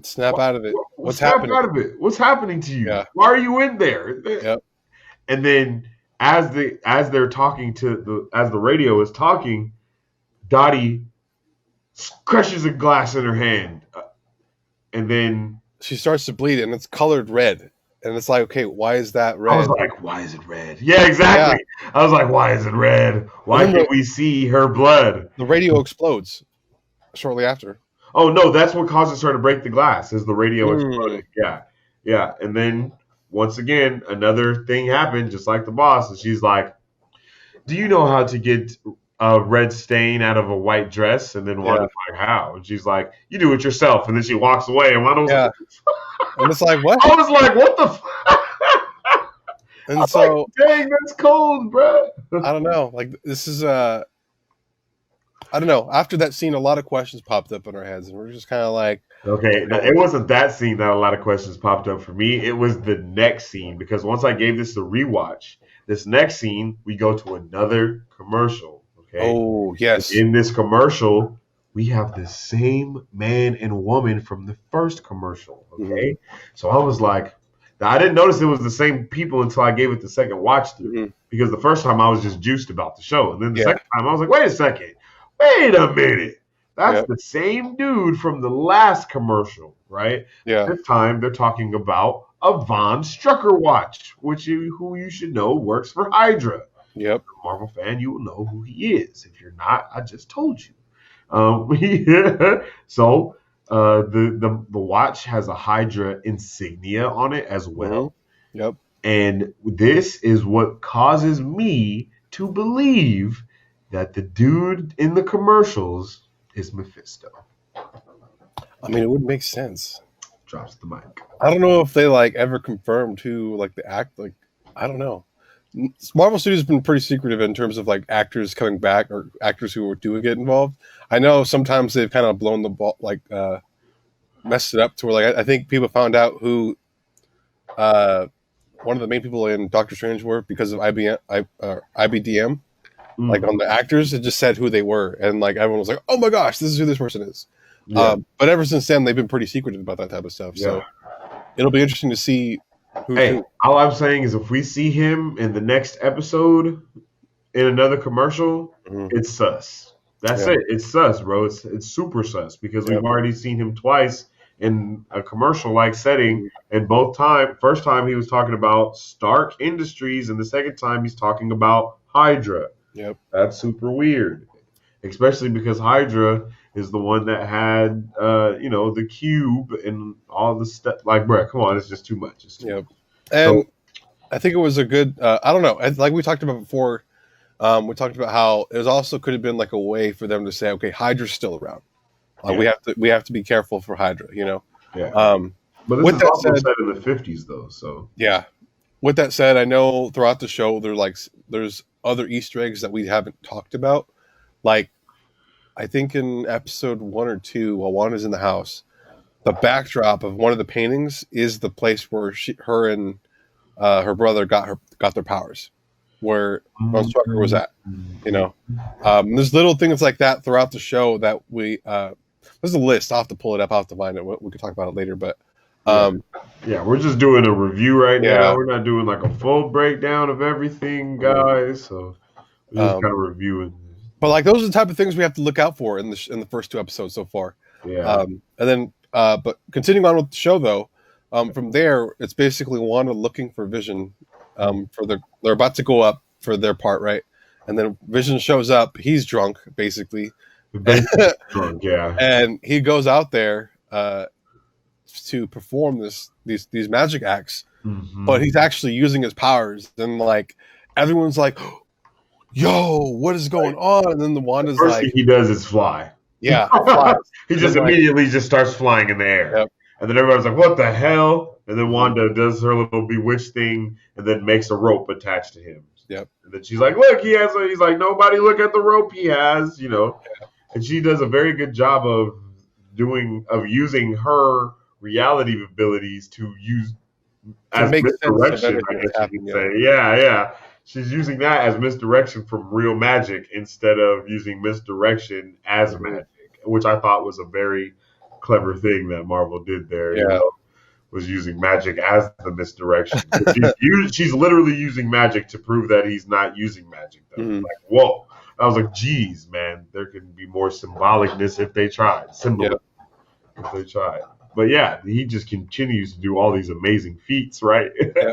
Snap out of it. What's happening? Out of it. What's happening to you? Yeah. Why are you in there? Yep. And then as they're talking as the radio is talking, Dottie crushes a glass in her hand, and then she starts to bleed, and it's colored red. And it's like, okay, why is that red? I was like, why is it red? Yeah, exactly. Yeah. I was like, why is it red? Why can't we see her blood? The radio explodes shortly after. Oh, no, that's what causes her to break the glass, is the radio exploding. Yeah, yeah. And then, once again, another thing happened, just like the boss. And she's like, do you know how to get a red stain out of a white dress? And then Wanda's like, how? And she's like, you do it yourself. And then she walks away. And Wanda was like, and it's like, what? I was like, what the fuck? And I'm so, like, dang, that's cold, bro. I don't know. Like, this is, I don't know. After that scene, a lot of questions popped up in our heads. And we're just kind of like, okay, now, it wasn't that scene that a lot of questions popped up for me. It was the next scene. Because once I gave this a rewatch, this next scene, we go to another commercial. Okay. Oh, yes. In this commercial, we have the same man and woman from the first commercial. Okay. Mm-hmm. So I was like, now I didn't notice it was the same people until I gave it the second watch through. Mm-hmm. Because the first time I was just juiced about the show. And then the second time I was like, wait a second. Wait a minute. That's the same dude from the last commercial, right? Yeah. This time they're talking about a Von Strucker watch, who you should know works for Hydra. Yep. If you're a Marvel fan, you will know who he is. If you're not, I just told you. So the watch has a Hydra insignia on it as well. Mm-hmm. Yep. And this is what causes me to believe that the dude in the commercials is Mephisto. I mean, it would make sense. Drops the mic. I don't know if they ever confirmed who the act. I don't know. Marvel Studios has been pretty secretive in terms of actors coming back or actors who do get involved. I know sometimes they've kind of blown the ball, messed it up to where I think people found out who one of the main people in Doctor Strange were because of IBDM. On the actors, it just said who they were, and everyone was like, "Oh my gosh, this is who this person is." Yeah. But ever since then, they've been pretty secretive about that type of stuff. Yeah. So it'll be interesting to see. All I'm saying is, if we see him in the next episode in another commercial, it's sus. That's it. It's sus, bro. It's super sus because we've already seen him twice in a commercial-like setting, and first time he was talking about Stark Industries, and the second time he's talking about Hydra. Yep. That's super weird, especially because Hydra is the one that had, the cube and all the stuff. Bruh, come on, it's just too much. Yep. And I think it was a good, I don't know, like we talked about before, we talked about how it also could have been a way for them to say, okay, Hydra's still around. We have to be careful for Hydra, Yeah. But this is also set in the 50s, though, so. Yeah. With that said, I know throughout the show, there's other Easter eggs that we haven't talked about. I think in episode 1 or 2, while Wanda's in the house, the backdrop of one of the paintings is the place where her and her brother got their powers, where Von Strucker was at. There's little things like that throughout the show that we. There's a list. I'll have to pull it up. I'll have to find it. We can talk about it later, but. We're just doing a review right now. We're not doing a full breakdown of everything, guys. So we're just kind of reviewing. But those are the type of things we have to look out for in the first 2 episodes so far. Yeah. And then, but continuing on with the show though, from there it's basically Wanda looking for Vision. They're about to go up for their part, right? And then Vision shows up. He's drunk, basically. Drunk, yeah. And he goes out there. To perform these magic acts, but he's actually using his powers, and everyone's like, "Yo, what is going on?" And then the Wanda's first thing he does is fly. Yeah, he just immediately just starts flying in the air, and then everybody's like, "What the hell?" And then Wanda does her little bewitched thing, and then makes a rope attached to him. Yep. And then she's like, "Look, he has." He's like, "Nobody look at the rope he has," And she does a very good job of using her reality abilities to use as misdirection, I guess you can say. Yeah. She's using that as misdirection from real magic instead of using misdirection as magic, which I thought was a very clever thing that Marvel did there. Yeah. Was using magic as the misdirection. She's literally using magic to prove that he's not using magic, though. Whoa. I was like, geez, man, there can be more symbolicness if they tried. If they tried. But yeah, he just continues to do all these amazing feats, right? Yeah.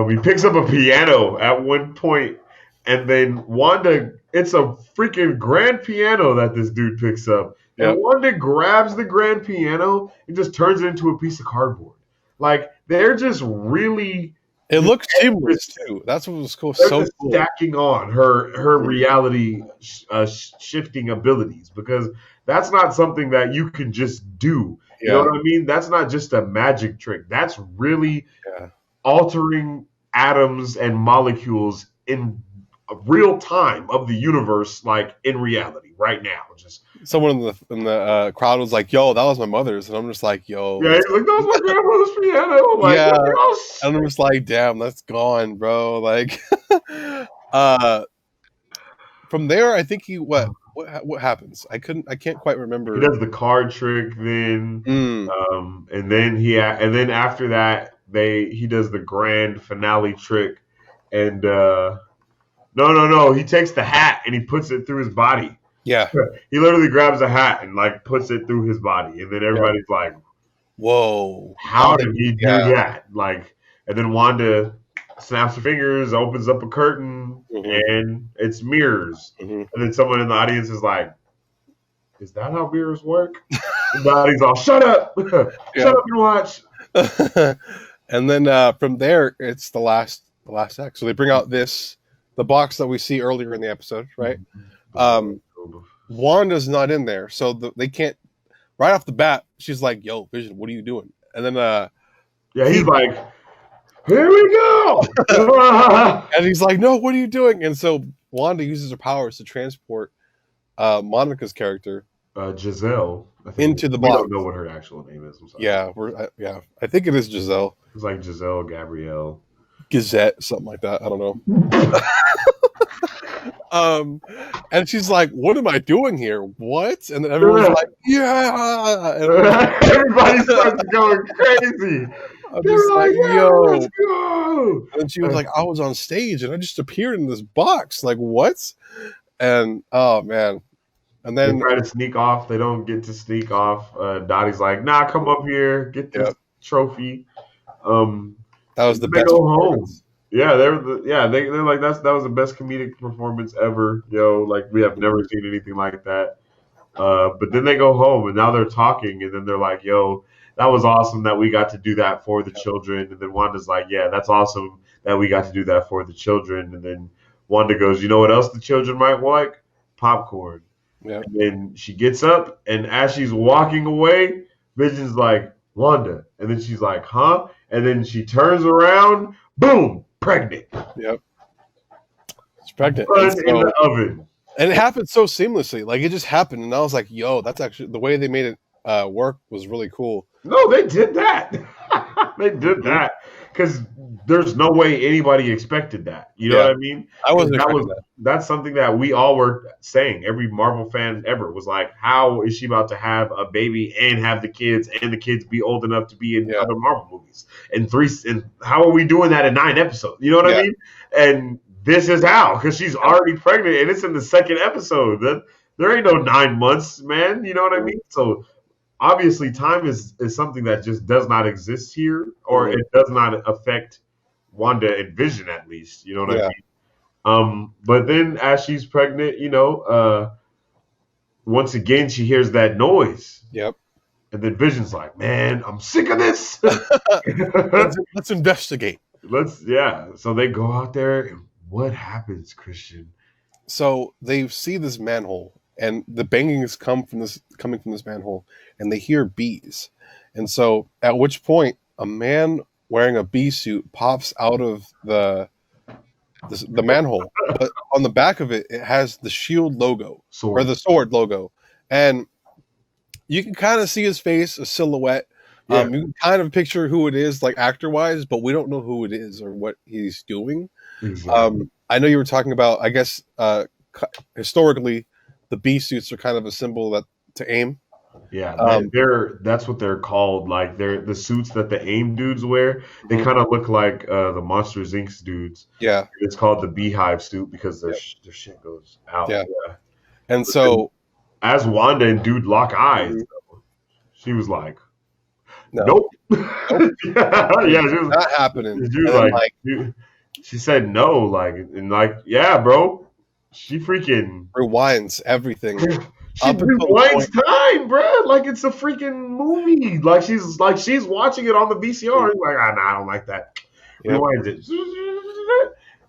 He picks up a piano at one point, and then Wanda, it's a freaking grand piano that this dude picks up. And Yep. Wanda grabs the grand piano and just turns it into a piece of cardboard. Like, they're just really. It looks seamless too. That's what was cool. They're So just cool. stacking on her reality shifting abilities, because that's not something that you can just do. You know Yeah. what I mean? That's not just a magic trick. That's really Yeah. altering atoms and molecules in real time of the universe, like in reality, right now. Just Someone in the crowd was like, "Yo, that was my mother's," and I'm just like, "Yo." yeah, he's like, that was my grandmother's piano. Like, Yeah. oh, And I'm just like, "Damn, that's gone, bro." Like, from there, I think what happens? I can't quite remember. he does the card trick then, Mm. and then after that he does the grand finale trick, and no, he takes the hat and he puts it through his body. Yeah. He literally grabs a hat and like puts it through his body, and then everybody's like, "Whoa, how did he do that?" Like, and then Wanda snaps her fingers, opens up a curtain, and it's mirrors. And then someone in the audience is like, "Is that how mirrors work?" The body's all, "Shut up, shut up and watch." And then from there, it's the last act. So they bring out the box that we see earlier in the episode, right? Wanda's not in there, so they can't. Right off the bat, she's like, "Yo, Vision, what are you doing?" And then yeah, he's like, "Here we go," and he's like, "No, what are you doing?" And so Wanda uses her powers to transport Monica's character, Giselle, into the we box. don't know what her actual name is. I'm sorry. Yeah, I think it is Giselle. It's like Giselle Gabrielle Gazette, something like that. I don't know. And she's like, "What am I doing here? What?" And then everyone's like, "Yeah!" And everybody starts going crazy. I'm just like, "Yo!" Let's go. And she was like, "I was on stage and I just appeared in this box. Like, what?" And oh man. And then they try to sneak off. They don't get to sneak off. Dottie's like, "Nah, come up here, get this trophy." That was the they best. Go home. Yeah, they're like that was the best comedic performance ever. Yo, like we have never seen anything like that. But then they go home and now they're talking, and then they're like, "Yo, that was awesome that we got to do that for the children." And then Wanda's like, "Yeah, that's awesome that we got to do that for the children." And then Wanda goes, "You know what else the children might like? Popcorn." Yeah. And then she gets up, and as she's walking away, Vision's like, "Wanda," and then she's like, "Huh?" And then she turns around, boom, pregnant. Yep. It's pregnant. In the oven. And it happened so seamlessly. Like, it just happened. And I was like, "Yo, that's actually the way they made it work was really cool." No, they did that. They did that. Because there's no way anybody expected that. You know what I mean? I wasn't expecting that. That's something that we all were saying. Every Marvel fan ever was like, how is she about to have a baby and have the kids be old enough to be in other Marvel movies? And how are we doing that in 9 episodes? You know what I mean? And this is how, because she's already pregnant and it's in the 2nd episode. There ain't no 9 months, man. You know what I mean? So obviously time is something that just does not exist here, or it does not affect Wanda and Vision, at least. You know what I mean? But then as she's pregnant, once again she hears that noise. Yep. And then Vision's like, "Man, I'm sick of this." Let's investigate. So they go out there, and what happens, Christian? So they see this manhole, and the banging is coming from this manhole, and they hear bees. And so at which point a man wearing a bee suit pops out of the manhole. But on the back of it, it has the shield logo or the sword logo. And you can kind of see his face, a silhouette. You can kind of picture who it is, like actor-wise, but we don't know who it is or what he's doing. Exactly. I know you were talking about, I guess, historically, the bee suits are kind of a symbol to AIM. Yeah, that's what they're called. Like they're the suits that the AIM dudes wear. They kind of look like the Monsters Inc. dudes. Yeah, it's called the Beehive suit because their shit goes out. Yeah. And so as Wanda and dude lock eyes, She was like, No, nope. nope, Yeah, not happening. she And was then like, like she said no, like, and like, yeah, bro. She freaking rewinds everything she up until the rewinds point. time, bro. Like it's a freaking movie. Like she's watching it on the VCR. He's like, nah, I don't like that. Yep. Rewinds it.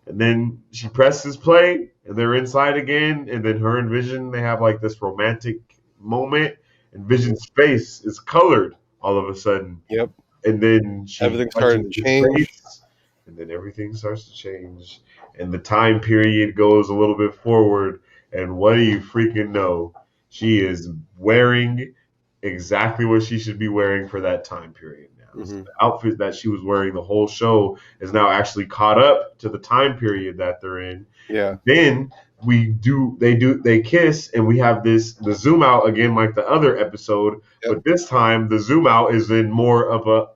And then she presses play, and they're inside again. And then her and Vision, they have like this romantic moment, and Vision's face is colored all of a sudden. Yep. And then she Everything's touches starting to his change. face, and then everything starts to change. And the time period goes a little bit forward. And what do you freaking know? She is wearing exactly what she should be wearing for that time period now. So Hmm. the outfit that she was wearing the whole show is now actually caught up to the time period that they're in. Yeah. Then they kiss, and we have the zoom out again like the other episode, Yep. but this time the zoom out is in more of a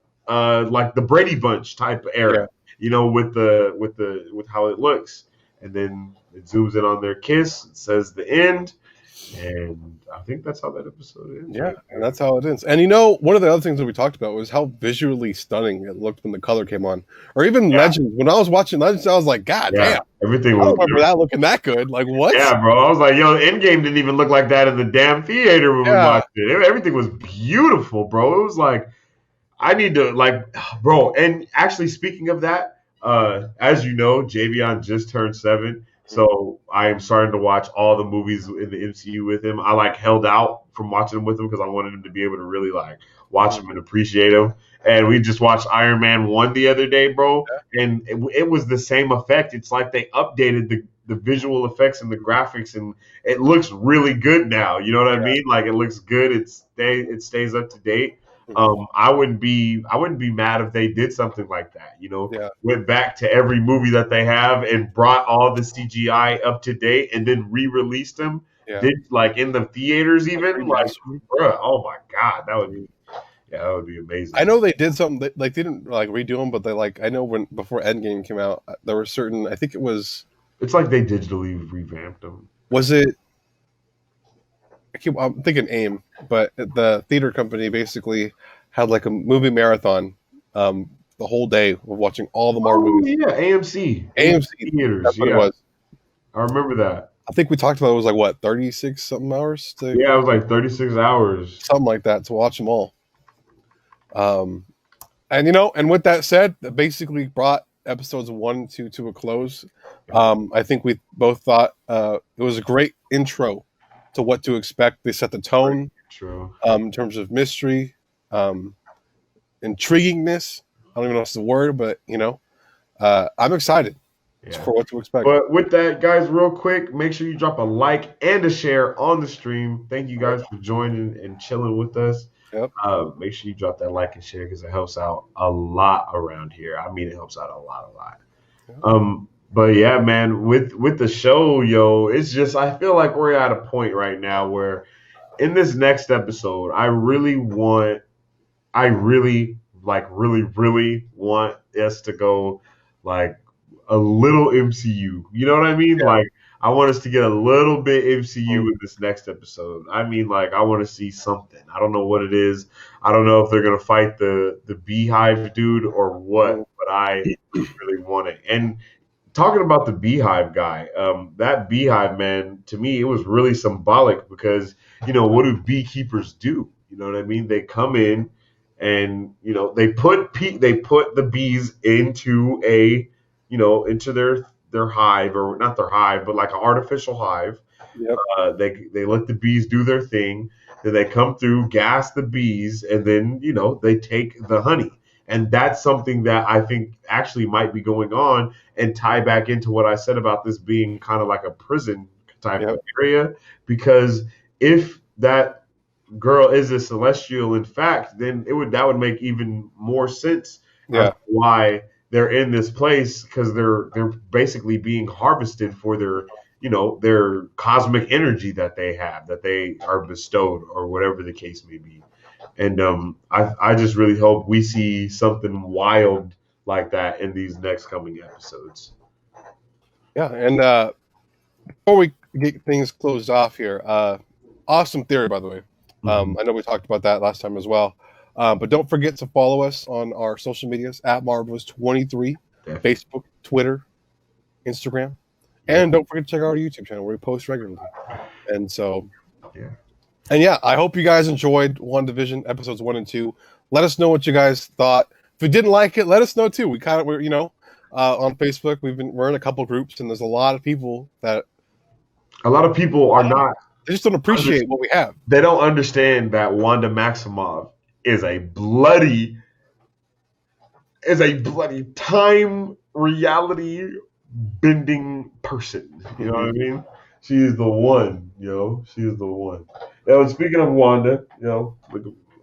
like the Brady Bunch type era, Yeah. with how it looks, and then it zooms in on their kiss. It says the end, and I think that's how that episode ends. Yeah, Right and there. that's how it is. And one of the other things that we talked about was how visually stunning it looked when the color came on. Or even Yeah. Legends. When I was watching Legends, I was like, God Yeah, damn, everything I was don't remember that looking that good. Like, what? Yeah, bro. I was like, yo, Endgame didn't even look like that in the damn theater when we Yeah. watched it. Everything was beautiful, bro. It was like I need to like, bro. And actually, speaking of that, as you know, Javion just turned 7, so I am starting to watch all the movies in the MCU with him. I like held out from watching them with him because I wanted him to be able to really like watch them and appreciate them. And we just watched Iron Man 1 the other day, bro, and it was the same effect. It's like they updated the visual effects and the graphics, and it looks really good now. You know what I mean? Like it looks good. It stays up to date. I wouldn't be mad if they did something like that. Yeah. Went back to every movie that they have and brought all the CGI up to date, and then re-released them. Yeah. Did like in the theaters even like, Remastered. bruh, oh my god, that would be amazing. I know they did something that, like, they didn't like redo them, but they like, I know when before Endgame came out, there were certain, I think it was It's like they digitally revamped them. it I'm thinking AIM, but the theater company basically had like a movie marathon the whole day of watching all the Marvel movies. Yeah, AMC theaters. That's what it was. I remember that. I think we talked about it was like what 36 something hours to Yeah, it was like 36 hours. something like that to watch them all. And and with that said, that basically brought episodes 1 and 2 to a close. I think we both thought it was a great intro to what to expect. They set the tone True. in terms of mystery, intriguingness. I don't even know if it's the word, but I'm excited for what to expect. But with that, guys, real quick, make sure you drop a like and a share on the stream. Thank you guys for joining and chilling with us. Yep. Make sure you drop that like and share because it helps out a lot around here. I mean, it helps out a lot. Yep. But yeah, man, with the show, yo, it's just I feel like we're at a point right now where in this next episode, I really want us to go like a little MCU. You know what I mean? Yeah. Like I want us to get a little bit MCU in this next episode. I mean, like I want to see something. I don't know what it is. I don't know if they're gonna fight the Beehive dude or what, but I really want it. And talking about the Beehive guy, that Beehive man, to me, it was really symbolic because what do beekeepers do? You know what I mean? They come in and they put the bees into into their hive, or not their hive, but like an artificial hive. Yep. They let the bees do their thing. Then they come through, gas the bees, and then they take the honey. And that's something that I think actually might be going on and tie back into what I said about this being kind of like a prison type of area. Because if that girl is a celestial in fact, then that would make even more sense as to why they're in this place, because they're basically being harvested for their cosmic energy that they have, that they are bestowed, or whatever the case may be. And I just really hope we see something wild like that in these next coming episodes. Yeah, and before we get things closed off here, awesome theory, by the way. Mhm. I know we talked about that last time as well. But don't forget to follow us on our social medias at Marvelous23, Definitely. Facebook, Twitter, Instagram. Yeah. And don't forget to check out our YouTube channel where we post regularly. And so, Yeah. and yeah, I hope you guys enjoyed WandaVision episodes 1 and 2. Let us know what you guys thought. If you didn't like it, let us know too. We're on Facebook, we're in a couple groups, and there's a lot of people that A lot of people are not. they just don't appreciate what we have. They don't understand that Wanda Maximoff is a bloody time reality bending person. You know what I mean? She is the one, She is the one. Speaking of Wanda, look,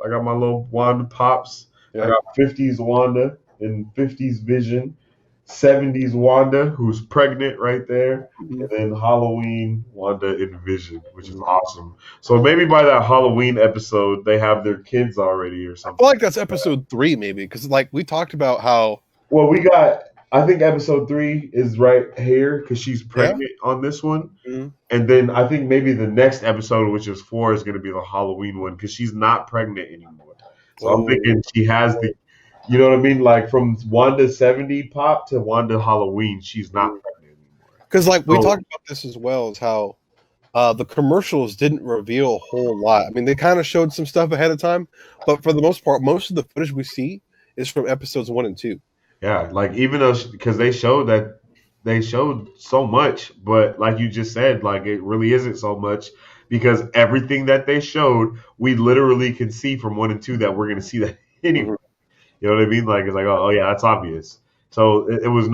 I got my little Wanda pops. I Yeah. got 50s Wanda and 50s Vision, 70s Wanda, who's pregnant right there, and then Halloween Wanda and Vision, which is awesome. So maybe by that Halloween episode, they have their kids already or I something. feel like that's episode 3, maybe, because we talked about how. Well, I think episode 3 is right here because she's pregnant on this one. Mm-hmm. And then I think maybe the next episode, which is 4, is going to be the Halloween one because she's not pregnant anymore. So I'm thinking she has you know what I mean? Like from Wanda 70 pop to Wanda Halloween, she's not pregnant anymore. Because we talked about this as well, as how the commercials didn't reveal a whole lot. I mean, they kind of showed some stuff ahead of time, but for the most part, most of the footage we see is from episodes 1 and 2. Yeah, like even though because they showed so much, but like you just said, like it really isn't so much because everything that they showed, we literally can see from 1 and 2 that we're gonna see that anyway. You know what I mean? Like it's like, oh yeah, that's obvious. So it was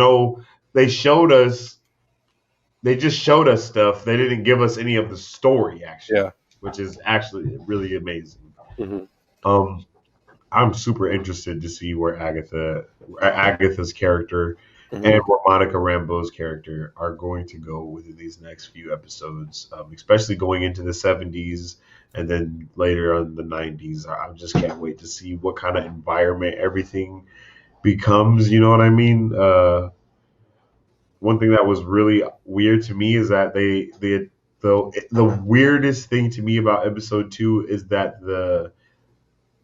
they just showed us stuff. They didn't give us any of the story actually, which is actually really amazing. I'm super interested to see where Agatha's character and where Monica Rambeau's character are going to go within these next few episodes, especially going into the 70s and then later on the 90s. I just can't wait to see what kind of environment everything becomes. You know what I mean? One thing that was really weird to me is that the weirdest thing to me about episode 2 is that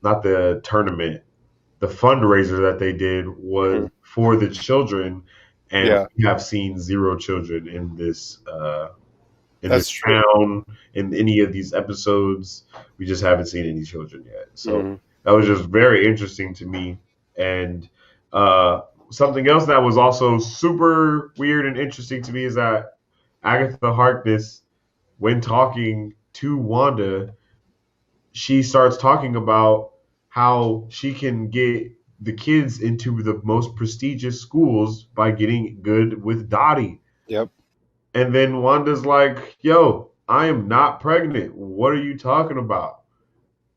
not the tournament, the fundraiser that they did was for the children, and we have seen 0 children in this town in any of these episodes. We just haven't seen any children yet. So that was just very interesting to me. And something else that was also super weird and interesting to me is that Agatha Harkness, when talking to Wanda, she starts talking about how she can get the kids into the most prestigious schools by getting good with Dottie. Yep. And then Wanda's like, yo, I am not pregnant. What are you talking about?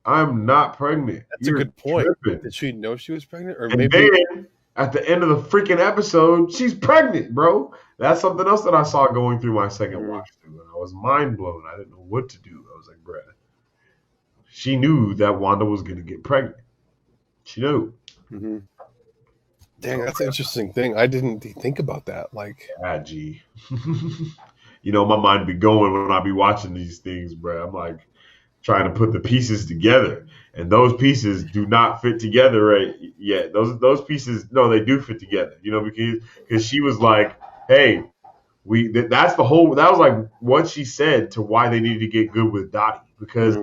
I'm not pregnant. That's a good point. Tripping. Did she know she was pregnant? Or maybe then at the end of the freaking episode, she's pregnant, bro. That's something else that I saw going through my second watch through. And I was mind blown. I didn't know what to do. I was like, bruh. She knew that Wanda was going to get pregnant. She knew. Dang, that's an interesting thing. I didn't think about that. Gee. My mind be going when I be watching these things, bro. I'm like trying to put the pieces together, and those pieces do not fit together right yet. Those pieces, no, they do fit together. Because she was like, hey, that was like what she said to why they needed to get good with Dottie, because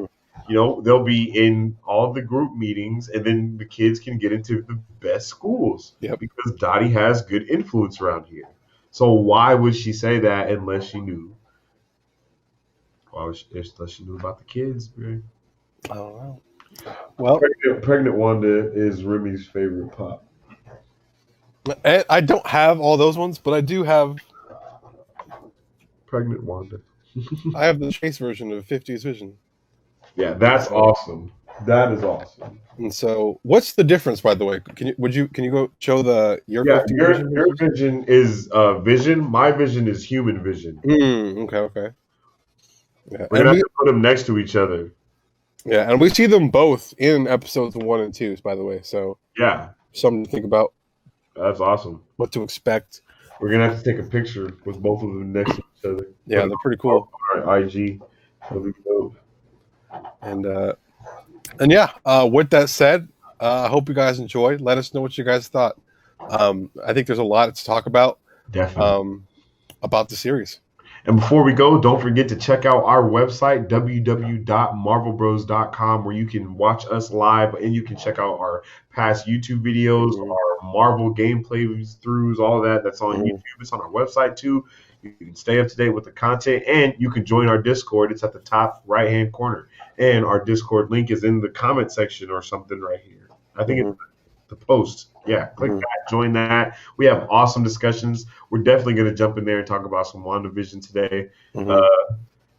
they'll be in all the group meetings, and then the kids can get into the best schools because Dottie has good influence around here. So why would she say that unless she knew? Unless she knew about the kids, man. I don't know. Well, pregnant Wanda is Remy's favorite pop. I don't have all those ones, but I do have Pregnant Wanda. I have the Chase version of 50s Vision. Yeah, that's awesome. That is awesome. And so, what's the difference, by the way? Can you go show your vision is vision. My vision is human vision. Okay. Yeah, we're gonna have to put them next to each other. Yeah, and we see them both in episodes 1 and 2, by the way. So yeah, something to think about. That's awesome. What to expect. We're gonna have to take a picture with both of them next to each other. Yeah, they're pretty cool. All right, IG. That'll be dope. And And yeah, with that said, I hope you guys enjoyed. Let us know what you guys thought. I think there's a lot to talk Definitely. about the series. And before we go, don't forget to check out our website, www.marvelbros.com, where you can watch us live and you can check out our past YouTube videos, our Marvel gameplay throughs, all of that. That's on YouTube. It's on our website too. You can stay up to date with the content, and you can join our Discord. It's at the top right-hand corner. And our Discord link is in the comment section or something right here. I think it's the post. Yeah, click that, join that. We have awesome discussions. We're definitely going to jump in there and talk about some WandaVision today.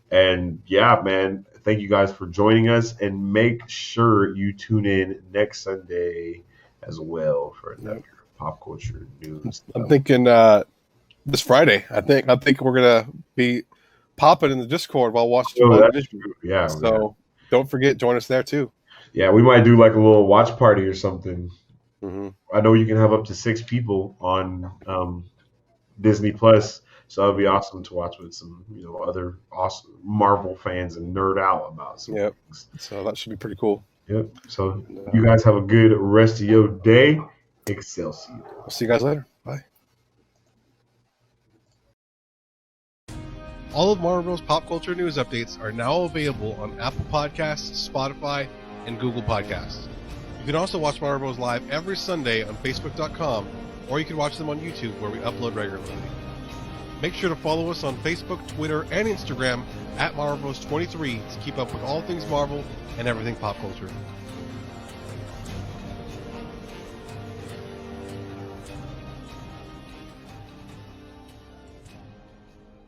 And yeah, man, thank you guys for joining us, and make sure you tune in next Sunday as well for another pop culture news. I'm thinking this Friday. I think we're gonna be popping in the Discord while watching WandaVision. Yeah. So don't forget, join us there too. Yeah, we might do like a little watch party or something. I know you can have up to 6 people on Disney Plus, so it'd be awesome to watch with some, other awesome Marvel fans and nerd out about some things. So that should be pretty cool. Yep. So you guys have a good rest of your day. Excelsior. I'll see you guys later. Bye. All of Marvel Bros. Pop Culture News updates are now available on Apple Podcasts, Spotify, and Google Podcasts. You can also watch Marvel Bros. Live every Sunday on Facebook.com, or you can watch them on YouTube, where we upload regularly. Make sure to follow us on Facebook, Twitter, and Instagram at Marvel Bros. 23 to keep up with all things Marvel and everything pop culture.